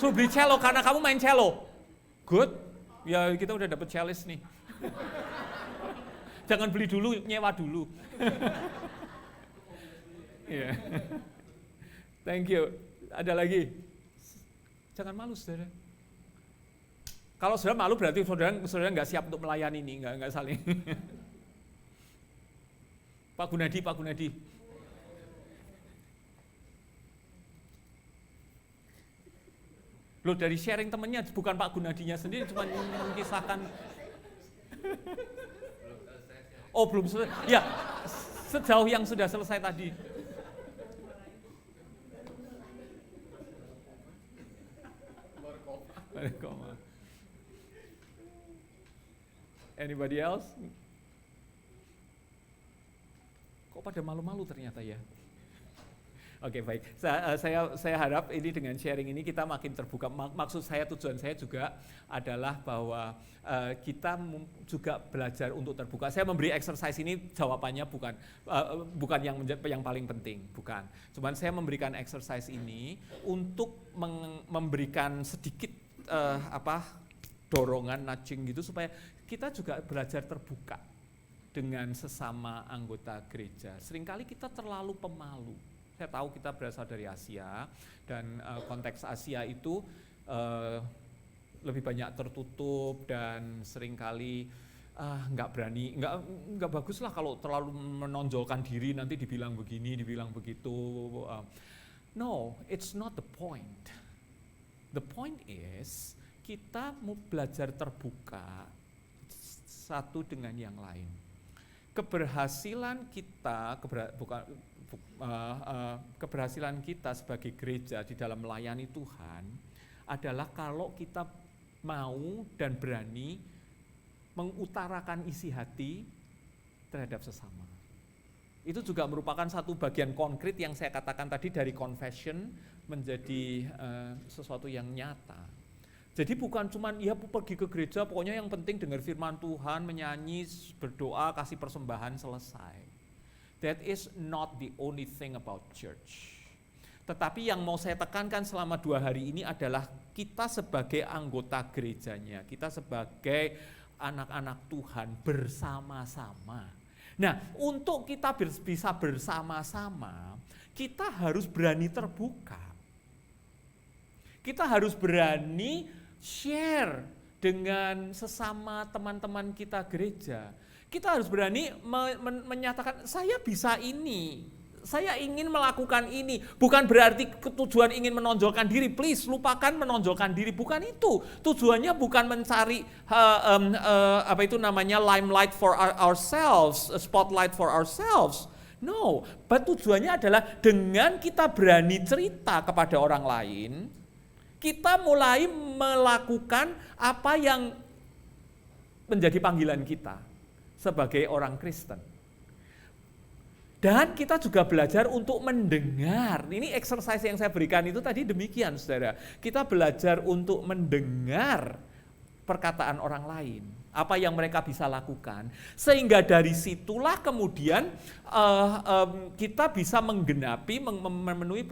Suruh beli cello karena kamu main cello. Good, ya kita udah dapet cellist nih. Jangan beli dulu, nyewa dulu. Yeah. Thank you. Ada lagi? Jangan malu saudara. Kalau saudara malu berarti saudara nggak siap untuk melayani ini, nggak saling. Pak Gunadi. Loh dari sharing temennya, bukan Pak Gunadinya sendiri, cuma mengisahkan. Oh belum selesai, ya sejauh yang sudah selesai tadi. Ada koma. Anybody else? Kok pada malu-malu ternyata ya? Oke, baik. Saya harap ini dengan sharing ini kita makin terbuka. Maksud saya, tujuan saya juga adalah bahwa kita juga belajar untuk terbuka. Saya memberi exercise ini jawabannya bukan yang paling penting, bukan. Cuman saya memberikan exercise ini untuk memberikan sedikit dorongan, nudging gitu supaya kita juga belajar terbuka dengan sesama anggota gereja. Seringkali kita terlalu pemalu. Saya tahu kita berasal dari Asia dan konteks Asia itu lebih banyak tertutup dan seringkali nggak berani, nggak bagus lah kalau terlalu menonjolkan diri nanti dibilang begini, dibilang begitu. No, it's not the point. The point is kita mau belajar terbuka satu dengan yang lain. Keberhasilan kita keberhasilan kita sebagai gereja di dalam melayani Tuhan adalah kalau kita mau dan berani mengutarakan isi hati terhadap sesama. Itu juga merupakan satu bagian konkret yang saya katakan tadi dari confession menjadi sesuatu yang nyata. Jadi bukan cuman ya pergi ke gereja pokoknya yang penting dengar firman Tuhan, menyanyi, berdoa, kasih persembahan, selesai. That is not the only thing about church. Tetapi yang mau saya tekankan selama 2 hari ini adalah kita sebagai anggota gerejanya, kita sebagai anak-anak Tuhan bersama-sama. Nah, untuk kita bisa bersama-sama, kita harus berani terbuka. Kita harus berani share dengan sesama teman-teman kita gereja. Kita harus berani menyatakan, saya bisa ini, saya ingin melakukan ini. Bukan berarti tujuan ingin menonjolkan diri, please lupakan menonjolkan diri, bukan itu. Tujuannya bukan mencari limelight for ourselves, spotlight for ourselves. No, but tujuannya adalah dengan kita berani cerita kepada orang lain, kita mulai melakukan apa yang menjadi panggilan kita sebagai orang Kristen. Dan kita juga belajar untuk mendengar. Ini exercise yang saya berikan itu tadi demikian, saudara. Kita belajar untuk mendengar perkataan orang lain, apa yang mereka bisa lakukan, sehingga dari situlah kemudian kita bisa menggenapi, memenuhi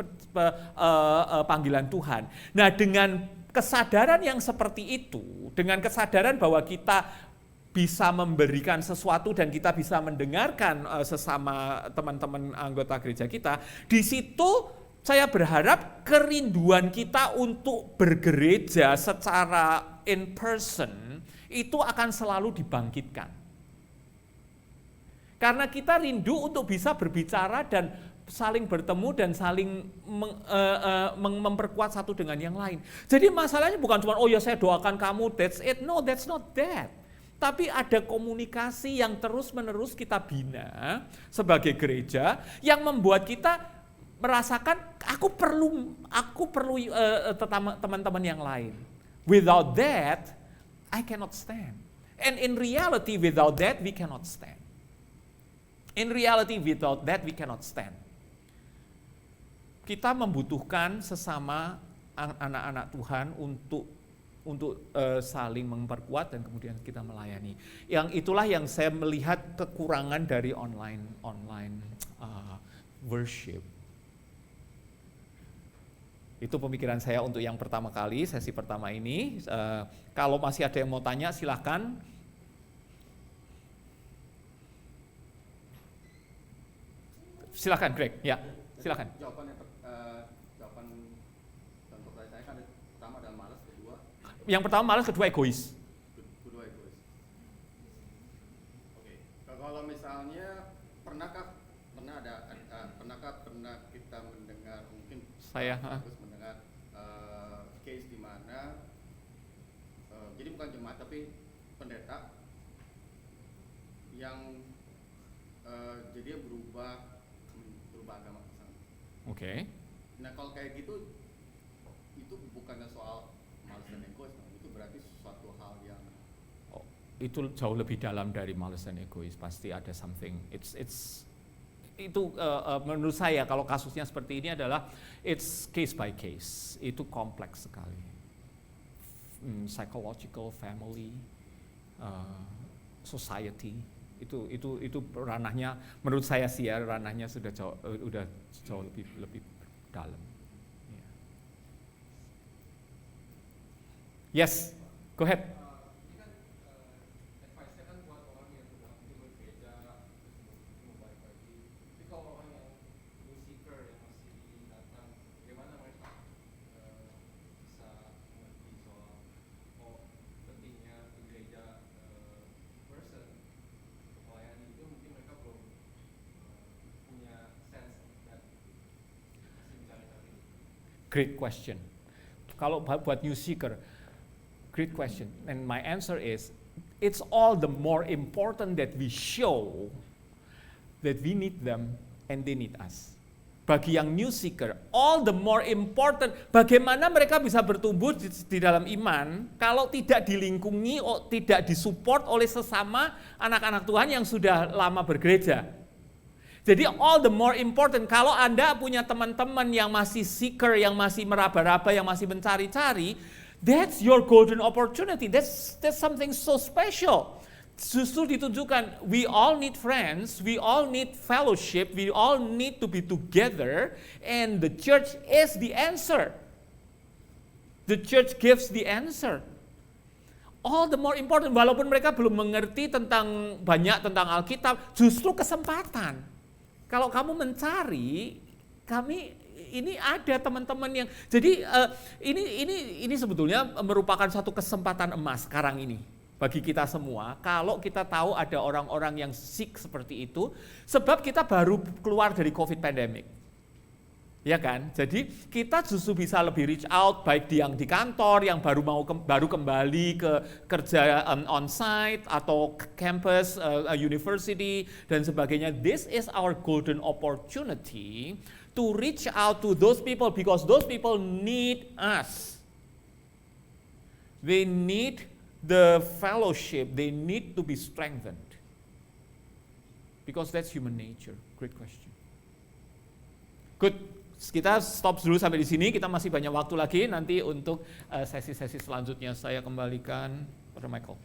panggilan Tuhan. Nah, dengan kesadaran yang seperti itu, dengan kesadaran bahwa kita bisa memberikan sesuatu dan kita bisa mendengarkan sesama teman-teman anggota gereja kita, di situ saya berharap kerinduan kita untuk bergereja secara in person itu akan selalu dibangkitkan. Karena kita rindu untuk bisa berbicara dan saling bertemu dan saling memperkuat satu dengan yang lain. Jadi masalahnya bukan cuma, oh ya saya doakan kamu, that's it. No, that's not that. Tapi ada komunikasi yang terus-menerus kita bina sebagai gereja yang membuat kita merasakan aku perlu teman-teman yang lain. Without that, I cannot stand. And in reality, without that, we cannot stand. In reality, without that, we cannot stand. Kita membutuhkan sesama anak-anak Tuhan untuk saling memperkuat dan kemudian kita melayani. Yang itulah yang saya melihat kekurangan dari online worship. Itu pemikiran saya untuk yang pertama kali, sesi pertama ini. Kalau masih ada yang mau tanya, silakan. Silakan, Greg. Ya, silakan. Jawaban dan pertanyaan saya kan pertama adalah malas, kedua. Yang pertama malas, kedua egois. Kedua egois. Oke. Kalau misalnya pernah kita mendengar mungkin Saya. harus mendengar case di mana jadi bukan jemaat tapi pendeta yang jadi dia berubah agama ke sana. Oke. Nah kalau kayak gitu itu bukannya soal malas and egoism, itu berarti suatu hal yang Itu jauh lebih dalam dari males dan egois, pasti ada something. Itu menurut saya kalau kasusnya seperti ini adalah it's case by case, itu kompleks sekali. Psychological, family, society, itu ranahnya menurut saya sih ya, ranahnya sudah jauh lebih dalam. Yes, go ahead. Ini kan advice-nya kan buat orang yang sudah mungkin bergereja, terus mau balik lagi. Tapi kalau orang yang new seeker yang masih datang, bagaimana mereka bisa mengerti soal pentingnya di gereja person untuk melayani itu, mungkin mereka belum punya sense of that, masih mencari-cari. Great question. Kalau buat new seeker, great question. And my answer is, it's all the more important that we show that we need them and they need us. Bagi yang new seeker, all the more important, bagaimana mereka bisa bertumbuh di dalam iman kalau tidak dilingkungi, tidak disupport oleh sesama anak-anak Tuhan yang sudah lama bergereja. Jadi all the more important, kalau Anda punya teman-teman yang masih seeker, yang masih meraba-raba, yang masih mencari-cari, that's your golden opportunity. That's something so special. Justru ditunjukkan, we all need friends, we all need fellowship, we all need to be together, and the church is the answer. The church gives the answer. All the more important, walaupun mereka belum mengerti banyak tentang Alkitab, justru kesempatan. Kalau kamu mencari, ini ada teman-teman yang, jadi ini sebetulnya merupakan satu kesempatan emas sekarang ini bagi kita semua. Kalau kita tahu ada orang-orang yang sick seperti itu, sebab kita baru keluar dari COVID pandemic, ya kan? Jadi kita justru bisa lebih reach out, baik yang di kantor yang baru kembali ke kerja on-site atau campus, university dan sebagainya. This is our golden opportunity to reach out to those people because those people need us. They need the fellowship, they need to be strengthened. Because that's human nature. Great question. Good. Kita stop dulu sampai di sini, kita masih banyak waktu lagi nanti untuk sesi-sesi selanjutnya. Saya kembalikan pada Michael.